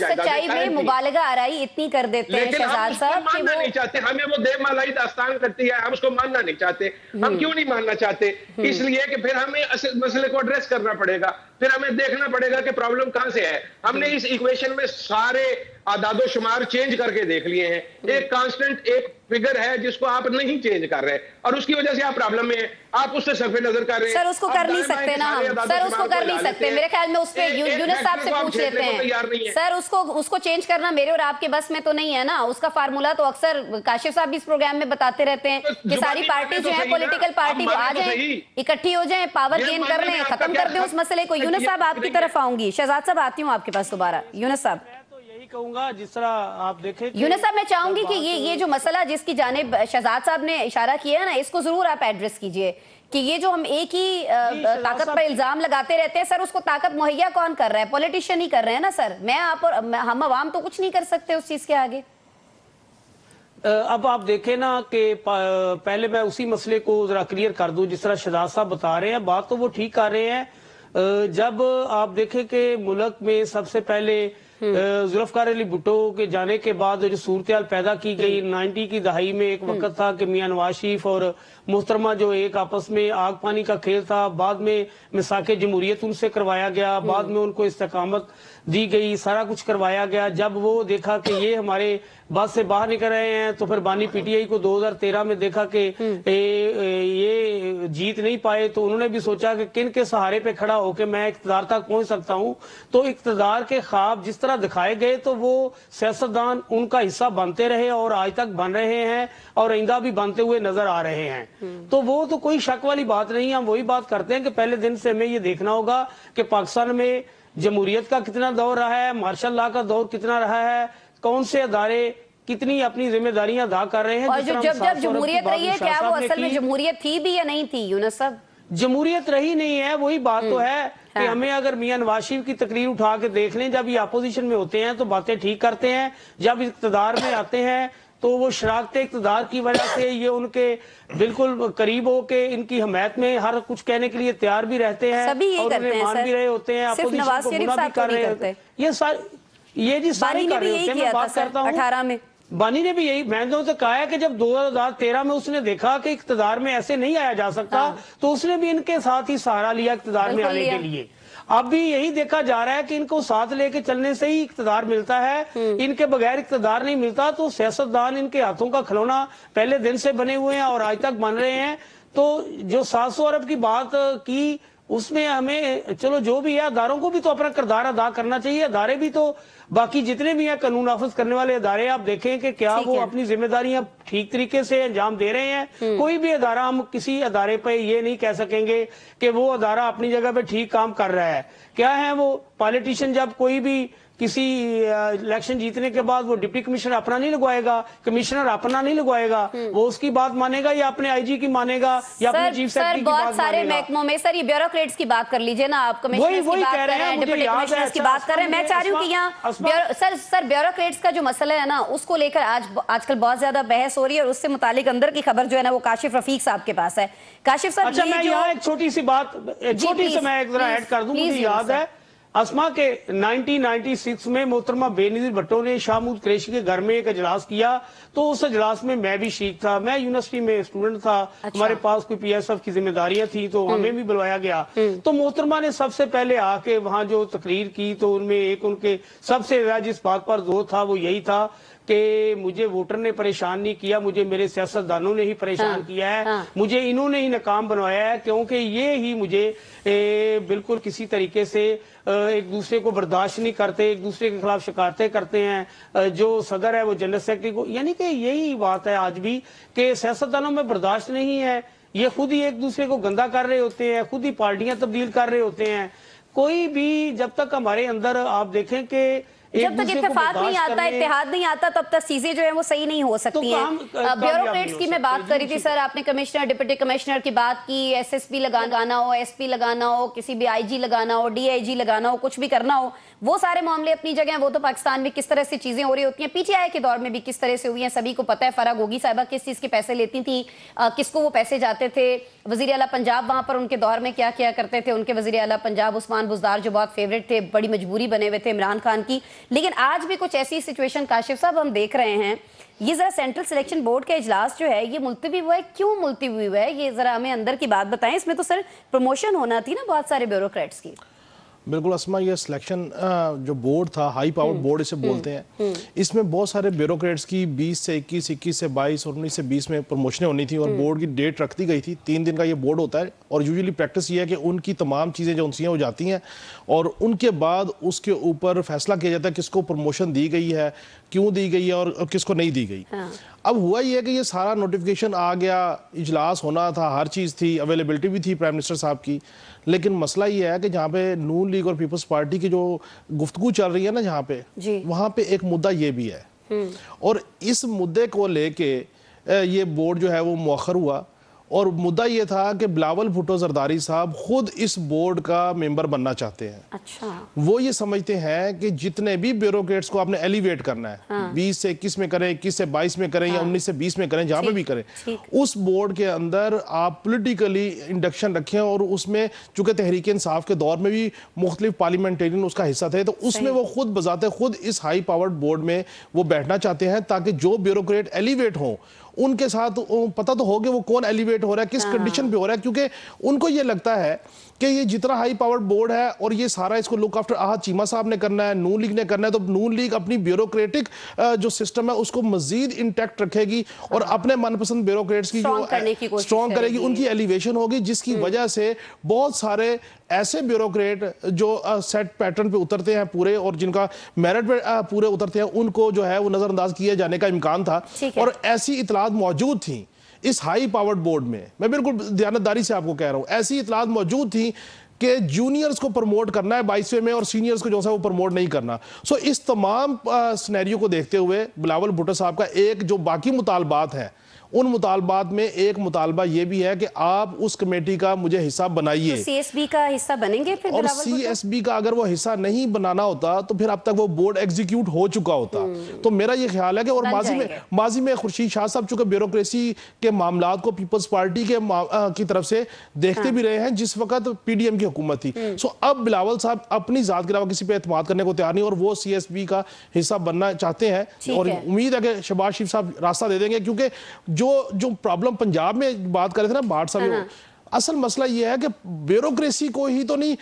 सच्चाई में मुबालगा आराई इतनी कर देते हैं शहजाद साहब कि वो नहीं चाहते, हमें वो देवमालाई दास्तान करती है, हम उसको मानना नहीं चाहते। हम क्यों नहीं मानना चाहते? इसलिए कि फिर हमें असल मसले को एड्रेस करना पड़ेगा, फिर हमें देखना पड़ेगा कि प्रॉब्लम कहां से है। हमने इस इक्वेशन में सारे आदादो शुमार चेंज करके देख लिए हैं। एक कांस्टेंट एक फिगर है जिसको आप नहीं चेंज कर रहे और उसकी वजह से आप प्रॉब्लम में आप उससे सरफे नजर कर रहे हैं। सर उसको कर नहीं सकते ना हम, सर उसको कर नहीं सकते। मेरे ख्याल में उस पे यूनुस साहब से पूछ लेते हैं। सर उसको चेंज करना मेरे और आपके बस में तो नहीं है ना। उसका फार्मूला तो अक्सर काशिफ साहब भी इस प्रोग्राम में बताते रहते हैं कि सारी पार्टी जो है पॉलिटिकल पार्टी वो आ जाए, इकट्ठी हो जाए, पावर गेन कर लें, खत्म कर दें उस मसले को। यूनुस साहब आपकी तरफ आऊंगी, शहजाद साहब आती हूँ आपके पास दोबारा। यूनुस साहब, कहूंगा जिस तरह आप देखें, यूनुस साहब मैं चाहूंगी कि ये जो मसला जिसकी जानिब शहजाद साहब ने इशारा किया है ना, इसको जरूर आप एड्रेस कीजिए कि ये जो हम एक ही ताकत पर इल्जाम लगाते रहते हैं, सर उसको ताकत मुहैया कौन कर रहा है? पॉलिटिशियन ही कर रहे हैं ना सर। मैं आप और हम अवाम तो कुछ नहीं कर सकते उस चीज के आगे। अब आप देखें ना कि पहले मैं उसी मसले को जरा क्लियर कर दूं। जिस तरह शहजाद साहब बता रहे हैं, बात तो वो ठीक कर रहे हैं। जब आप देखें कि मुल्क में सबसे पहले जुल्फकार अली भुट्टो के जाने के बाद जो सूरत हाल पैदा की गई 90 की दहाई में, एक वक्त था कि मियां नवाज शरीफ और मोहतरमा जो एक आपस में आग पानी का खेल था, बाद में मिसाके जमहूरियत उनसे करवाया गया, बाद में उनको इस्तेकामत दी गई, सारा कुछ करवाया गया। जब वो देखा कि ये हमारे बात से बाहर निकल रहे हैं तो फिर बानी पीटीआई को 2013 में देखा कि ये जीत नहीं पाए, तो उन्होंने भी सोचा कि किन के सहारे पे खड़ा होकर मैं इक़्तिदार तक पहुंच सकता हूं। तो इक़्तिदार के ख्वाब जिस तरह दिखाए गए तो वो सियासतदान उनका हिस्सा बनते रहे और आज तक बन रहे हैं और आइंदा भी बनते हुए नजर आ रहे हैं। तो वो तो कोई शक वाली बात नहीं है। हम वही बात करते हैं कि पहले दिन से हमें ये देखना होगा कि पाकिस्तान में जमहूरियत का कितना दौर रहा है, मार्शल लॉ का दौर कितना रहा है, कौन से अदारे कितनी अपनी जिम्मेदारियां अदा कर रहे हैं। और जब जमहूरियत रही है, क्या वो असल में जमहूरियत थी भी या नहीं थी यूनुस साहब? जमहूरियत रही नहीं है, वही बात तो है कि हमें अगर मियां नवाज शरीफ की तकरीर उठा के देख लें, जब ये अपोजिशन में होते हैं तो बातें ठीक करते हैं, जब इक़्तिदार में आते हैं तो वो शराकते इक़्तिदार की वजह से ये उनके बिल्कुल करीब हो के इनकी हमायत में हर कुछ कहने के लिए तैयार भी रहते हैं और उन्हें मान भी रहे होते हैं, अपोजिशन को बुरा भी कर रहे होते हैं। ये जी सारे कर रहे होते हैं। मैं बात करता हूँ 18 में बानी ने भी यही, मैंने तो कहा है कि जब 2013 में उसने देखा कि इक़्तिदार में ऐसे नहीं आया जा सकता तो उसने भी इनके साथ ही सहारा लिया इक़्तिदार में आने के लिए। अब भी यही देखा जा रहा है कि इनको साथ लेके चलने से ही इक़्तिदार मिलता है, इनके बगैर इक़्तिदार नहीं मिलता। तो सियासतदान इनके हाथों का खिलौना पहले दिन से बने हुए हैं और आज तक बन रहे हैं। तो जो 700 अरब की बात की उसमें हमें चलो जो भी है, अदारों को भी तो अपना किरदार अदा करना चाहिए। अदारे भी तो बाकी जितने भी हैं कानून नाफिज करने वाले अदारे, आप देखें कि क्या वो अपनी जिम्मेदारियां ठीक तरीके से अंजाम दे रहे हैं। कोई भी अदारा, हम किसी अदारे पे ये नहीं कह सकेंगे कि वो अदारा अपनी जगह पे ठीक काम कर रहा है। क्या है वो पॉलिटिशियन जब कोई भी किसी इलेक्शन जीतने के बाद वो डिप्टी कमिश्नर अपना नहीं लगवाएगा, कमिश्नर अपना नहीं लगवाएगा, वो उसकी बात मानेगा या अपने आईजी की मानेगा या अपने चीफ सेक्रेटरी की बात मानेगा। बहुत सारे महकमों में सर ये ब्यूरोक्रेट्स की बात कर लीजिए ना, आप कमिश्नर्स की बात कर रहे हैं, डिप्टी कमिश्नर्स की बात कर रहे हैं। मैं चाह रही हूँ कि यहाँ सर ब्यूरोक्रेट्स का जो मसला है ना उसको लेकर आजकल बहुत ज्यादा बहस हो रही है और उससे मुतालिक अंदर की खबर जो है ना वो काशिफ रफीक साहब के पास है। काशिफ साहब, अच्छा मैं यहाँ एक छोटी सी बात, छोटी सी मैं एक जरा ऐड कर दूं, मुझे याद है अस्मा के 1996 में मोहतरमा बेनजीर भट्टो ने शाह महमूद कुरैशी के घर में एक इजलास किया, तो उस इजलास में मैं भी शरीक था। मैं यूनिवर्सिटी में स्टूडेंट था। अच्छा। हमारे पास कोई पीएसएफ की जिम्मेदारियां थी तो हमें भी बुलवाया गया। तो मोहतरमा ने सबसे पहले आके वहां जो तकरीर की तो उनमें एक उनके सबसे ज्यादा जिस बात पर जोर था वो यही था कि मुझे वोटर ने परेशान नहीं किया, मुझे मेरे सियासतदानों ने ही परेशान किया है, मुझे इन्होंने ही नाकाम बनवाया है, क्योंकि ये ही मुझे बिल्कुल किसी तरीके से एक दूसरे को बर्दाश्त नहीं करते, एक दूसरे के खिलाफ शिकायतें करते हैं। जो सदर है वो जनरल सेक्रेटरी को, यानी कि यही बात है आज भी कि सियासतदानों में बर्दाश्त नहीं है, ये खुद ही एक दूसरे को गंदा कर रहे होते हैं, खुद ही पार्टियां तब्दील कर रहे होते हैं। कोई भी जब तक हमारे अंदर आप देखें कि जब तक इत्तेफाक नहीं आता, इत्तेहाद नहीं आता, तब तक चीजें जो है वो सही नहीं हो सकती हैं। ब्यूरोक्रेट्स की मैं बात कर रही थी सर, आपने कमिश्नर डिप्टी कमिश्नर की बात की, एसएसपी लगाना हो, एसपी लगाना हो, किसी भी आईजी लगाना हो, डीआईजी लगाना हो, कुछ भी करना हो, वो सारे मामले अपनी जगह। वो तो पाकिस्तान में किस तरह से चीजें हो रही होती हैं, पीटीआई के दौर में भी किस तरह से हुई हैं, सभी को पता है। फराह गोगी साहिबा किस चीज के पैसे लेती थी, किसको वो पैसे जाते थे, वजीर आला पंजाब वहां पर उनके दौर में क्या किया करते थे, उनके वजीर आला पंजाब उस्मान बुज़दार जो बहुत फेवरेट थे, बड़ी मजबूरी बने हुए थे इमरान खान की। लेकिन आज भी कुछ ऐसी सिचुएशन काशिफ साहब हम देख रहे हैं। ये जरा सेंट्रल सिलेक्शन बोर्ड का इजलास जो है ये मुलतवी हुआ है, क्यों मुलतवी हुआ है, ये जरा हमें अंदर की बात बताएं। इसमें तो सर प्रमोशन होना थी ना बहुत सारे ब्यूरोक्रेट्स की। बिल्कुल अस्मा, ये सिलेक्शन जो बोर्ड था, हाई पावर बोर्ड इसे बोलते हैं, इसमें बहुत सारे ब्यूरोक्रेट्स की 20 से 21, 21 से 22 और 19 से 20 में प्रमोशनें होनी थी और बोर्ड की डेट रख दी गई थी। 3 दिन का ये बोर्ड होता है और यूजुअली प्रैक्टिस ये है कि उनकी तमाम चीज़ें जो उनसी हैं वो जाती हैं और उनके बाद उसके ऊपर फैसला किया जाता है किसको प्रमोशन दी गई है, क्यों दी गई है और किसको नहीं दी गई। अब हुआ ये है कि ये सारा नोटिफिकेशन आ गया, इजलास होना था, हर चीज़ थी, अवेलेबिलिटी भी थी प्राइम मिनिस्टर साहब की, लेकिन मसला ये है कि जहाँ पे नून लीग और पीपल्स पार्टी की जो गुफ्तगू चल रही है ना जहाँ पे, वहाँ पे एक मुद्दा ये भी है और इस मुद्दे को लेके ये बोर्ड जो है वो मौखर हुआ और मुद्दा ये था कि बिलावल भुट्टो जरदारी साहब खुद इस बोर्ड का मेंबर बनना चाहते हैं। अच्छा। वो ये समझते हैं कि जितने भी ब्यूरोक्रेट्स को आपने एलिवेट करना है, 20 से 21 में करें, 21 से 22 में करें, या 19 से 20 में करें, जहां पे भी करें, उस बोर्ड के अंदर आप पॉलिटिकली इंडक्शन रखें। और उसमें चूंकि तहरीक इंसाफ के दौर में भी मुख्तलिफ पार्लियामेंटेरियन उसका हिस्सा थे, तो उसमें वो खुद बजाते खुद इस हाई पावर्ड बोर्ड में वो बैठना चाहते हैं, ताकि जो ब्यूरोक्रेट एलिवेट हों उनके साथ पता तो हो कि वो कौन एलिवेट हो रहा है, किस कंडीशन पे हो रहा है, क्योंकि उनको ये लगता है कि ये जितना हाई पावर्ड बोर्ड है और ये सारा इसको लुक आफ्टर आहत चीमा साहब ने करना है, नून लीग ने करना है, तो नून लीग अपनी ब्यूरोक्रेटिक जो सिस्टम है उसको मजीद इंटैक्ट रखेगी और अपने मनपसंद ब्यूरोक्रेट्स की जो स्ट्रॉन्ग करेगी, उनकी एलिवेशन होगी, जिसकी वजह से बहुत सारे ऐसे ब्यूरोक्रेट जो सेट पैटर्न पे उतरते हैं पूरे और जिनका मेरिट पे पूरे उतरते हैं, उनको जो है वो नजरअंदाज किए जाने का इम्कान था। और ऐसी इतलात मौजूद थी इस हाई पावर्ड बोर्ड में, मैं बिल्कुल दयानतदारी से आपको कह रहा हूं, ऐसी इतलात मौजूद थी कि जूनियर्स को प्रमोट करना है 22वें में और सीनियर्स को जो है वो प्रमोट नहीं करना। सो इस तमाम सिनेरियो को देखते हुए बिलावल भुट्टो साहब का एक जो बाकी मुतालबात हैं, उन मुतालबात में एक मुतालबा ये भी है कि आप उस कमेटी का मुझे हिस्सा बनाइए। तो सीएसबी का हिस्सा बनेंगे फिर? और सीएसबी का अगर वो हिस्सा नहीं बनाना होता तो फिर अब तक वो बोर्ड एग्जीक्यूट हो चुका होता। तो मेरा ये ख्याल है कि, और माजी में खुर्शीद शाह साहब चूंकि ब्यूरोक्रेसी के मामलात को पीपल्स पार्टी के की तरफ से देखते भी रहे हैं जिस वक्त पीडीएम की हुकूमत थी। सो अब बिलावल साहब अपनी जात के अलावा किसी पे एतमाद करने को तैयार नहीं और वो सीएसबी का हिस्सा बनना चाहते हैं और उम्मीद है कि शहबाज शरीफ साहब रास्ता दे देंगे, क्योंकि जो प्रॉब्लम पंजाब में बात कर रहे थे ना भाट साहब, असल मसला यह है कि ब्यूरोक्रेसी को ही तो नहीं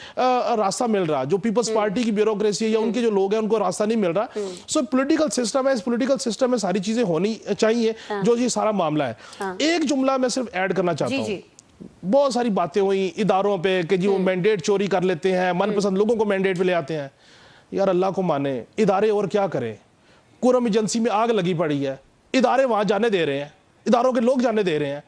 रास्ता मिल रहा, जो पीपल्स पार्टी की ब्यूरोक्रेसी या उनके जो लोग हैं उनको रास्ता नहीं मिल रहा। सो पॉलिटिकल सिस्टम है, इस पॉलिटिकल सिस्टम में सारी चीजें होनी चाहिए जो ये सारा मामला है। एक जुमला मैं सिर्फ ऐड करना चाहता हूँ, बहुत सारी बातें हुई इदारों पे कि जी वो मैंडेट चोरी कर लेते हैं, मनपसंद लोगों को मैंडेट पे ले आते हैं। यार अल्लाह को माने, इदारे और क्या करें, कुरम एजेंसी में आग लगी पड़ी है, इदारे वहां जाने दे रहे हैं, इदारों के लोग जाने दे रहे हैं।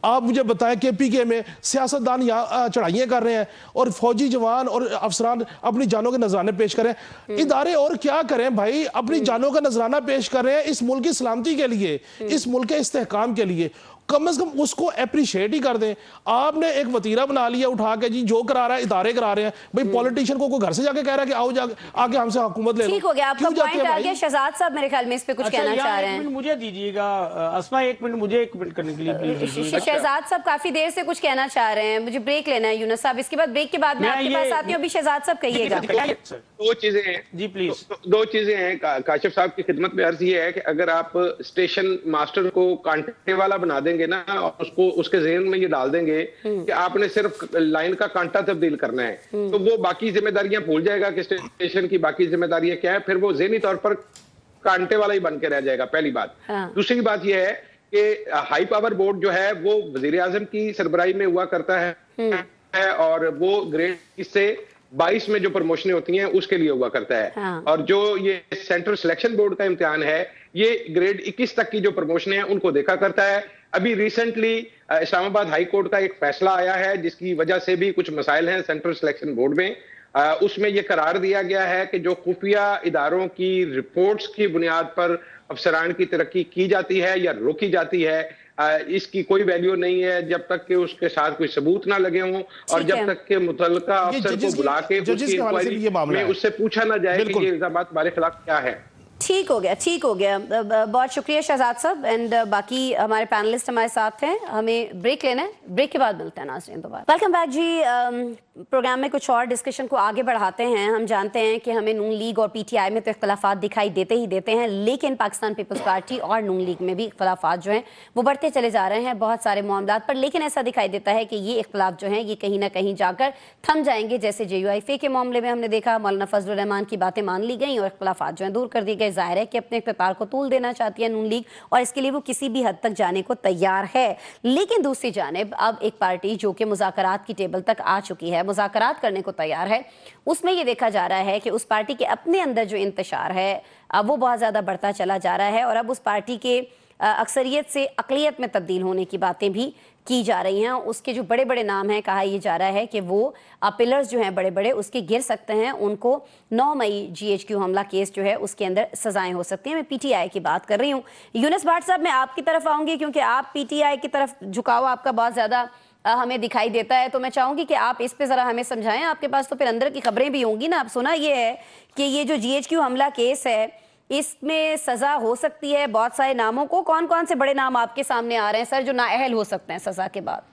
आप मुझे बताएं केपीके में सियासतदान यहाँ चढ़ाइयाँ कर रहे हैं और फौजी जवान और अफसरान अपनी जानों के नजराने पेश कर रहे हैं। इदारे और क्या करें भाई, अपनी जानों का नजराना पेश कर रहे हैं इस मुल्क की सलामती के लिए, इस मुल्क के इस्तेहकाम के लिए। कम से कम उसको अप्रिशिएट ही कर दें। आपने एक वतीरा बना लिया उठा के, जी जो करा रहा है इदारे करा रहे हैं। भाई पॉलिटिशियन को घर से जाके कह रहा है कि आओ जाके आके हमसे हुकूमत ले लो। ठीक हो गया, आपका पॉइंट आ गया। शहजाद साहब मेरे ख्याल में इस पे कुछ कहना चाह रहे हैं। एक मिनट मुझे दीजिएगा अस्मा, एक मिनट मुझे एक मिनट करने के लिए। शहजाद साहब काफी देर से कुछ कहना चाह रहे हैं, मुझे ब्रेक लेना है यूनुस साहब, इसके बाद ब्रेक के बाद मैं आपके पास आती हूँ। अभी शहजाद साहब कहिएगा। दो चीजें हैं जी प्लीज, दो चीजें हैं। काशिफ साहब की खिदमत में अर्ज ये है कि अगर आप स्टेशन मास्टर को कांटे वाला बना देंगे ना और उसको उसके ज़हन में ये डाल देंगे कि आपने सिर्फ लाइन का कांटा तब्दील करना है, तो वो बाकी जिम्मेदारियां भूल जाएगा कि स्टेशन की बाकी जिम्मेदारियां क्या है, फिर वो ज़हनी तौर पर कांटे वाला ही बन के रह जाएगा। पहली बात। दूसरी बात यह है कि हाई पावर बोर्ड जो है वो वजीर आजम की सरबराही में हुआ करता है और वो ग्रेड से 22 में जो प्रमोशनें होती हैं उसके लिए हुआ करता है। और जो ये सेंट्रल सिलेक्शन बोर्ड का इम्तिहान है ये ग्रेड 21 तक की जो प्रमोशनें हैं उनको देखा करता है। अभी रिसेंटली इस्लामाबाद हाई कोर्ट का एक फैसला आया है जिसकी वजह से भी कुछ मसाइल हैं सेंट्रल सिलेक्शन बोर्ड में। उसमें यह करार दिया गया है कि जो खुफिया इदारों की रिपोर्ट्स की बुनियाद पर अफसरान की तरक्की की जाती है या रोकी जाती है, इसकी कोई वैल्यू नहीं है जब तक कि उसके साथ कोई सबूत ना लगे हों और जब तक कि मुतल्लिका अफसर को बुला के उसकी इंक्वायरी में उससे पूछा ना जाए कि ये इल्जामात हमारे खिलाफ क्या है। ठीक हो गया, ठीक हो गया। बहुत शुक्रिया शहजाद साहब एंड बाकी हमारे पैनलिस्ट हमारे साथ हैं। हमें ब्रेक लेना है, ब्रेक के बाद मिलते हैं नाज़रीन दोबारा। वेलकम बैक जी। प्रोग्राम में कुछ और डिस्कशन को आगे बढ़ाते हैं। हम जानते हैं कि हमें नून लीग और पीटीआई में तो इख्तलाफात दिखाई देते ही देते हैं, लेकिन पाकिस्तान पीपल्स पार्टी और नून लीग में भी इख्तलाफात जो हैं वो बढ़ते चले जा रहे हैं बहुत सारे मामलात पर। लेकिन ऐसा दिखाई देता है कि ये इख्तलाफ जो हैं ये कहीं ना कहीं जाकर थम जाएंगे। जैसे JUIFA के मामले में हमने देखा मौलाना फजलुर रहमान की बातें मान ली गई और इख्तलाफात जो हैं दूर कर दिए गए। जाहिर है कि अपने इख्तियार को तूल देना चाहती है नून लीग और इसके लिए वो किसी भी हद तक जाने को तैयार है। लेकिन दूसरी जानिब अब एक पार्टी जो कि मुज़ाकरात की टेबल तक आ चुकी है, मुज़ाकरात करने को तैयार है, उसमें ये देखा जा रहा है कि उस पार्टी के अपने अंदर जो इंतशार है अब वो बहुत ज़्यादा बढ़ता चला जा रहा है और अब उस पार्टी के अक्सरियत से अक़लियत में तब्दील होने की बातें भी की जा रही हैं। उसके जो बड़े बड़े नाम हैं, कहा यह जा रहा है कि वो पिलर्स जो हैं बड़े बड़े उसके गिर सकते हैं। उनको 9 मई GHQ हमला केस जो है उसके अंदर सजाएं हो सकती हैं। मैं PTI की बात कर रही हूँ। यूनुस भाट साहब, मैं आपकी तरफ आऊँगी क्योंकि आप PTI की तरफ झुकाव आपका बहुत ज़्यादा हमें दिखाई देता है, तो मैं चाहूँगी कि आप इस पे ज़रा हमें समझाएं। आपके पास तो फिर अंदर की खबरें भी होंगी ना। अब सुना ये है कि ये जो GHQ हमला केस है इसमें सजा हो सकती है बहुत सारे नामों को। कौन कौन से बड़े नाम आपके सामने आ रहे हैं सर जो नाअहल हो सकते हैं सजा के बाद?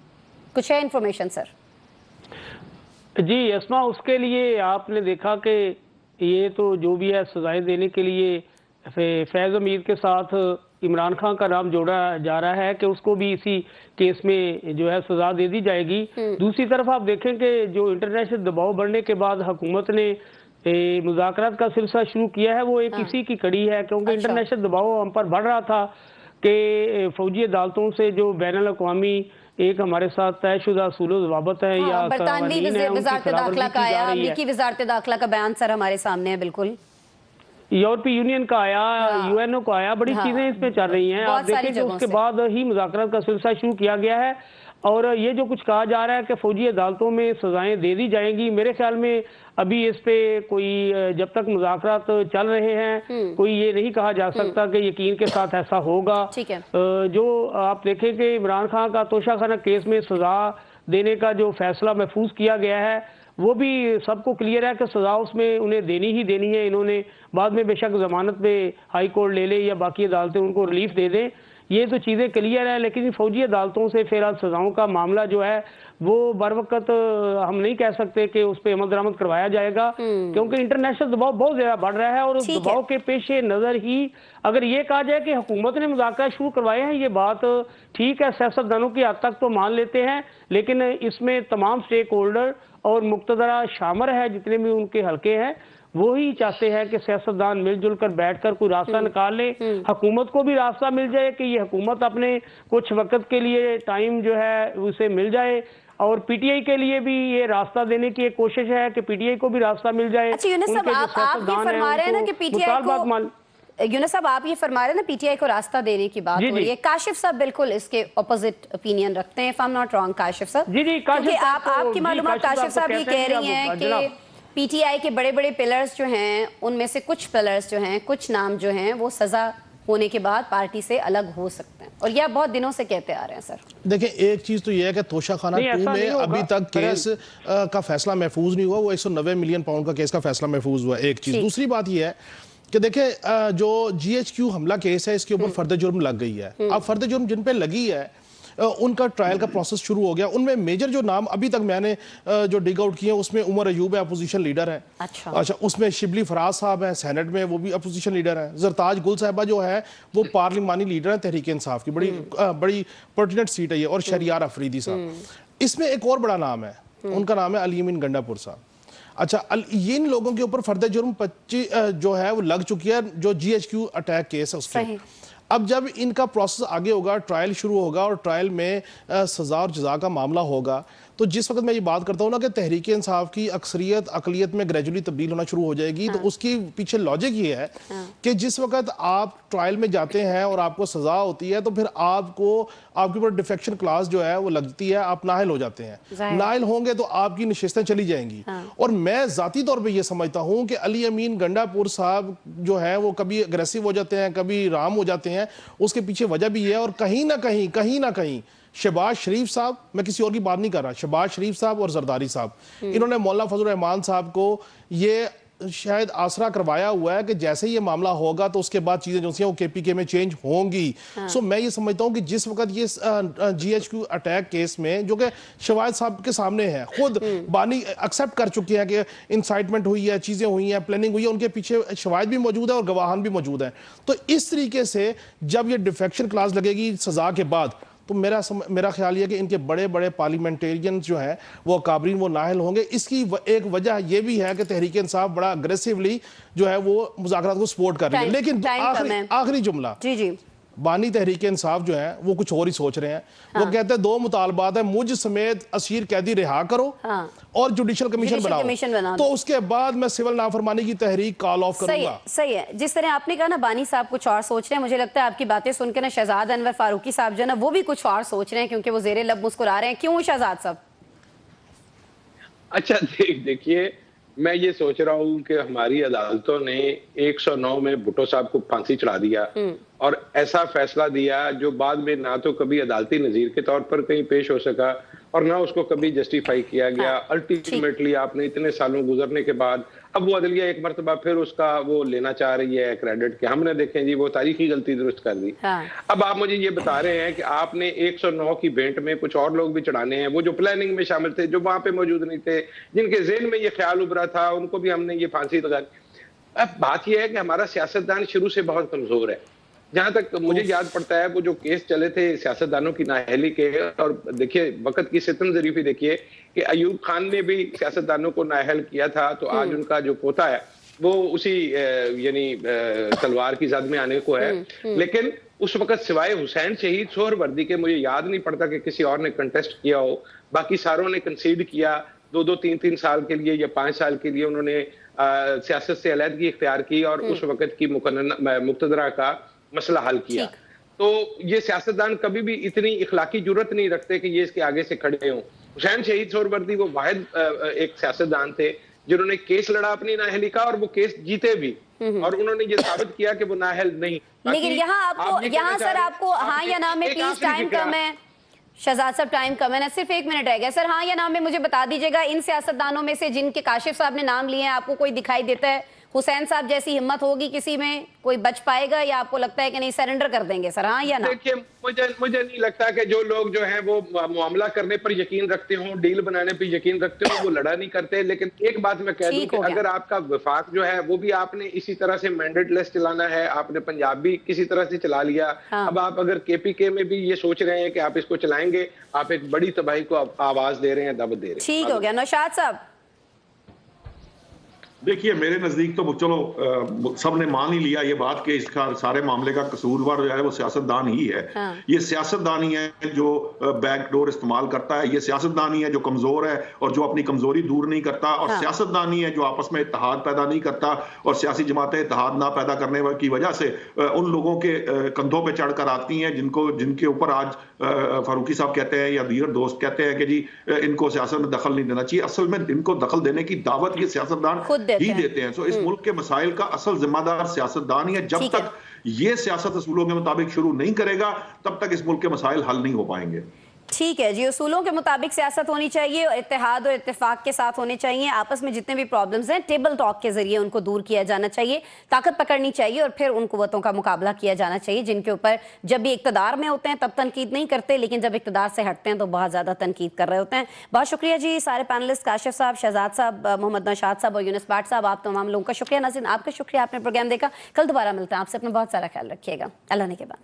कुछ है इंफॉर्मेशन सर? जी अस्मा, उसके लिए आपने देखा कि ये तो जो भी है सजाएं देने के लिए फैज़ अमीर के साथ इमरान खान का नाम जोड़ा जा रहा है कि उसको भी इसी केस में जो है सजा दे दी जाएगी। दूसरी तरफ आप देखें कि जो इंटरनेशनल दबाव बढ़ने के बाद हुकूमत ने मुज़ाकरात का सिलसिला शुरू किया है वो एक इसी की कड़ी है, क्योंकि इंटरनेशनल दबाव हम पर बढ़ रहा था कि फौजी अदालतों से जो बैनुल अक़वामी एक हमारे साथ तयशुदा असूल ज़वाबत है या बरतानवी वज़ारत दाखिला का आया, अमेरिकी वज़ारत दाखिला का बयान सर हमारे सामने है, बिल्कुल यूरोपीय यूनियन का आया, UNO का आया, बड़ी चीजें इसमें चल रही हैं। आप देखें कि उसके बाद ही मुज़ाकरात का सिलसिला शुरू किया गया है और ये जो कुछ कहा जा रहा है कि फौजी अदालतों में सजाएं दे दी जाएंगी, मेरे ख्याल में अभी इस पे कोई जब तक मुज़ाकरात चल रहे हैं कोई ये नहीं कहा जा सकता कि यकीन के साथ ऐसा होगा। जो आप देखें कि इमरान खान का तोशाखाना केस में सजा देने का जो फैसला महफूज किया गया है वो भी सबको क्लियर है कि सजा उसमें उन्हें देनी ही देनी है। इन्होंने बाद में बेशक जमानत पे हाई कोर्ट ले ले या बाकी अदालतें उनको रिलीफ दे दें, ये तो चीज़ें क्लियर है। लेकिन फौजी अदालतों से फिर सजाओं का मामला जो है वो बर वक्त हम नहीं कह सकते कि उस पर अमल दरामद करवाया जाएगा, क्योंकि इंटरनेशनल दबाव बहुत ज़्यादा बढ़ रहा है और उस दबाव के पेश नज़र ही अगर ये कहा जाए कि हुकूमत ने मुज़ाकरा शुरू करवाए हैं, ये बात ठीक है, सियासतदानों की हद तक तो मान लेते हैं, लेकिन इसमें तमाम स्टेक होल्डर और मुक्तदरा शामिल है, जितने भी उनके हल्के हैं वो ही चाहते हैं कि सियासतदान मिलजुल कर बैठकर कोई रास्ता निकाल ले, हुकूमत को भी रास्ता मिल जाए कि ये हुकूमत अपने कुछ वक्त के लिए टाइम जो है उसे मिल जाए, और PTI के लिए भी ये रास्ता देने की एक कोशिश है कि PTI को भी रास्ता मिल जाए। अच्छा यूनुस साहब, आप ये फरमा रहे हैं ना कि PTI को, यूनुस साहब आप ये फरमा रहे हैं ना PTI को रास्ता देने की बात हो रही है। काशिफ साहब बिल्कुल इसके ऑपोजिट ओपिनियन रखते हैं, if I am not wrong Kashif साहब। जी क्योंकि आपकी मालूमात काशिफ साहब ये कह रही हैं कि PTI के बड़े बड़े पिलर्स जो हैं उनमें से कुछ पिलर्स जो हैं, कुछ नाम जो हैं वो सजा होने के बाद पार्टी से अलग हो सकते हैं, और यह बहुत दिनों से कहते आ रहे हैं सर। देखिए एक चीज तो यह है कि तोशाखाना 2 में अभी तक केस का फैसला महफूज नहीं हुआ, वो 190 मिलियन पाउंड का केस का फैसला महफूज हुआ, एक चीज। दूसरी बात यह है कि देखिए जो GHQ हमला केस है इसके ऊपर फर्द जुर्म लग गई है। अब फर्द जुर्म जिन पे लगी है उनका ट्रायल का प्रोसेस शुरू हो गया। उनमें मेजर जो नाम अभी तक मैंने जो डिग आउट किए उसमें उमर अयूब है, अपोजिशन लीडर है। अच्छा, उसमें शिबली फराज साहब है सेनेट में, वो भी अपोजिशन लीडर है। जरताज गुल साहिबा जो है वो पार्लिमानी लीडर है तहरीक इंसाफ की, बड़ी पर्टिनेंट सीट है ये, और शरियार अफरीदी साहब। इसमें एक और बड़ा नाम है, उनका नाम है अली अमीन गंडापुर साहब। अच्छा, इन लोगों के ऊपर फर्द जुर्म 25 जो है वो लग चुकी है, जो GHQ अटैक केस है उसके। अब जब इनका प्रोसेस आगे होगा, ट्रायल शुरू होगा और ट्रायल में सजा और जजा का मामला होगा, तो जिस वक्त मैं ये बात करता हूँ ना कि तहरीक इंसाफ की अक्सरियत अकलियत में ग्रेजुअली तब्दील होना शुरू हो जाएगी, तो उसकी पीछे लॉजिक ये है कि जिस वक्त आप ट्रायल में जाते हैं और आपको सजा होती है तो फिर आपके ऊपर डिफेक्शन क्लास जो है वो लगती है, आप नाअहल हो जाते हैं। नाअहल होंगे तो आपकी नशिस्तें चली जाएंगी। और मैं जाती तौर पर यह समझता हूँ कि अली अमीन गंडापुर साहब जो है वो कभी अग्रेसिव हो जाते हैं, कभी राम हो जाते हैं, उसके पीछे वजह भी है। और कहीं ना कहीं शहबाज शरीफ साहब, मैं किसी और की बात नहीं कर रहा, शहबाज शरीफ साहब और जरदारी साहब, इन्होंने मौलाना फजल रहमान साहब को ये शायद आसरा करवाया हुआ है कि जैसे ये मामला होगा तो उसके बाद चीजें जो हैं वो KPK में चेंज होंगी। सो मैं ये समझता हूँ कि जिस वक्त ये GHQ अटैक केस में जो कि शवाहिद साहब के सामने है, खुद बानी एक्सेप्ट कर चुके हैं कि इंसाइटमेंट हुई है, चीजें हुई हैं, प्लानिंग हुई है, उनके पीछे शवाहिद भी मौजूद है और गवाहान भी मौजूद है। तो इस तरीके से जब ये डिफेक्शन क्लास लगेगी सजा के बाद, तो मेरा ख्याल ये कि इनके बड़े बड़े पार्लियामेंटेरियन जो हैं वो काबरीन वो नाअहल होंगे। इसकी एक वजह ये भी है कि तहरीक इंसाफ बड़ा अग्रेसिवली जो है वो मुज़ाकरात को सपोर्ट कर रही है। लेकिन आखिरी जुमला, बानी तहरीक इंसाफ जो है वो कुछ और ही सोच रहे हैं। वो कहते हैं 2 मुतालबात है, मुझ समेत असीर कैदी रिहा करो और जुडिशल कमीशन बनाओ, तो उसके बाद मैं सिविल नाफरमानी की तहरीक कॉल ऑफ करूंगा। सही है। जिस तरह आपने कहा ना बानी साहब कुछ और सोच रहे हैं, मुझे लगता है आपकी बातें सुनकर ना शहजाद अनवर फारूकी साहब जो है ना वो भी कुछ और सोच रहे हैं, क्योंकि वो जेरे लब मुस्कुरा रहे हैं। क्यों शहजाद साहब? अच्छा देखिए, मैं ये सोच रहा हूँ कि हमारी अदालतों ने 109 में भुट्टो साहब को फांसी चढ़ा दिया और ऐसा फैसला दिया जो बाद में ना तो कभी अदालती नजीर के तौर पर कहीं पेश हो सका और ना उसको कभी जस्टिफाई किया गया। अल्टीमेटली आपने इतने सालों गुजरने के बाद अब वो अदलिया एक मरतबा फिर उसका वो लेना चाह रही है क्रेडिट कि हमने देखें जी वो तारीखी गलती दुरुस्त कर दी। अब आप मुझे ये बता रहे हैं कि आपने 109 की भेंट में कुछ और लोग भी चढ़ाने हैं, वो जो प्लानिंग में शामिल थे, जो वहां पे मौजूद नहीं थे, जिनके ज़हन में ये ख्याल उभरा था, उनको भी हमने ये फांसी लगा। अब बात यह है कि हमारा सियासतदान शुरू से बहुत कमजोर है। जहां तक मुझे याद पड़ता है वो जो केस चले थे सियासतदानों की नाअहली के, और देखिए वक्त की सितम ज़रीफी देखिए कि अयूब खान ने भी सियासतदानों को नाअहल किया था, तो आज उनका जो पोता है वो उसी यानी तलवार की जद में आने को है। लेकिन उस वक्त सिवाय हुसैन शहीद सोहरवर्दी के मुझे याद नहीं पड़ता कि किसी और ने कंटेस्ट किया हो। बाकी सारों ने कंसीड किया, 2-2, 3-3 साल के लिए या 5 साल के लिए उन्होंने सियासत से अलहदगी इख्तियार की और उस वक्त की मुक्तदरा का मसला हल किया। तो ये सियासतदान कभी भी इतनी इखलाकी जुर्रत नहीं रखते कि ये इसके आगे से खड़े हों। हुसैन शहीद सोहरवर्दी वो वाहिद एक सियासतदान थे जिन्होंने केस लड़ा अपनी नाअहली का और वो केस जीते भी, और उन्होंने ये साबित किया कि वो नाअहल नहीं। लेकिन यहाँ सर आपको हाँ या ना में प्लीज टाइम कम है। शहजाद साहब टाइम कम है ना, सिर्फ 1 मिनट रह गया सर। हाँ या ना में मुझे बता दीजिएगा, इन सियासतदानों में से जिनके काशिफ साहब ने नाम लिए हैं आपको कोई दिखाई देता है हुसैन साहब जैसी हिम्मत होगी किसी में, कोई बच पाएगा, या आपको लगता है कि नहीं सरेंडर कर देंगे सर? हाँ या ना? देखिए मुझे नहीं लगता कि जो लोग जो हैं वो मामला करने पर यकीन रखते हों, डील बनाने पर यकीन रखते हों, वो लड़ा नहीं करते। लेकिन एक बात मैं कह दूं कि अगर आपका वफाक जो है वो भी आपने इसी तरह से मैंडेटलेस चलाना है, आपने पंजाब भी किसी तरह से चला लिया। अब आप अगर KPK में भी ये सोच रहे हैं कि आप इसको चलाएंगे, आप एक बड़ी तबाही को आवाज दे रहे हैं, दावत दे रहे हैं। ठीक हो गया। नौशाद साहब देखिए, मेरे नजदीक तो चलो सबने मान ही लिया ये बात कि इसका सारे मामले का कसूरवार जो है वो सियासतदान ही है। ये सियासतदान ही है जो बैकडोर इस्तेमाल करता है, ये सियासतदान ही है जो कमजोर है और जो अपनी कमजोरी दूर नहीं करता, और सियासतदान ही है जो आपस में इत्तेहाद पैदा नहीं करता, और सियासी जमातें इत्तेहाद ना पैदा करने की वजह से उन लोगों के कंधों पर चढ़कर आती हैं जिनके ऊपर आज फारूकी साहब कहते हैं या दीगर दोस्त कहते हैं कि जी इनको सियासत में दखल नहीं देना चाहिए। असल में इनको दखल देने की दावत ये सियासतदान ही देते हैं। तो इस मुल्क के मसाइल का असल जिम्मेदार सियासतदान ही है। जब तक ये सियासत असूलों के मुताबिक शुरू नहीं करेगा तब तक इस मुल्क के मसाइल हल नहीं हो पाएंगे। ठीक है जी, उसूलों के मुताबिक सियासत होनी चाहिए और इत्तेहाद और इत्तेफाक के साथ होने चाहिए। आपस में जितने भी प्रॉब्लम्स हैं टेबल टॉक के जरिए उनको दूर किया जाना चाहिए, ताकत पकड़नी चाहिए और फिर उन कुव्वतों का मुकाबला किया जाना चाहिए जिनके ऊपर जब भी इक्तदार में होते हैं तब तनकीद नहीं करते, लेकिन जब इक्तदार से हटते हैं तो बहुत ज़्यादा तनकीद कर रहे होते हैं। बहुत शुक्रिया जी सारे पैनलिस्ट, काशिफ साहब, शहजाद साहब, मोहम्मद नौशाद साहब और यूनुस बाट साहब, आप तमाम लोगों का शुक्रिया। नाज़रीन आपका शुक्रिया, आपने प्रोग्राम देखा। कल दोबारा मिलते हैं आपसे, अपना बहुत सारा ख्याल रखिएगा। अल्लाह ने के बाद।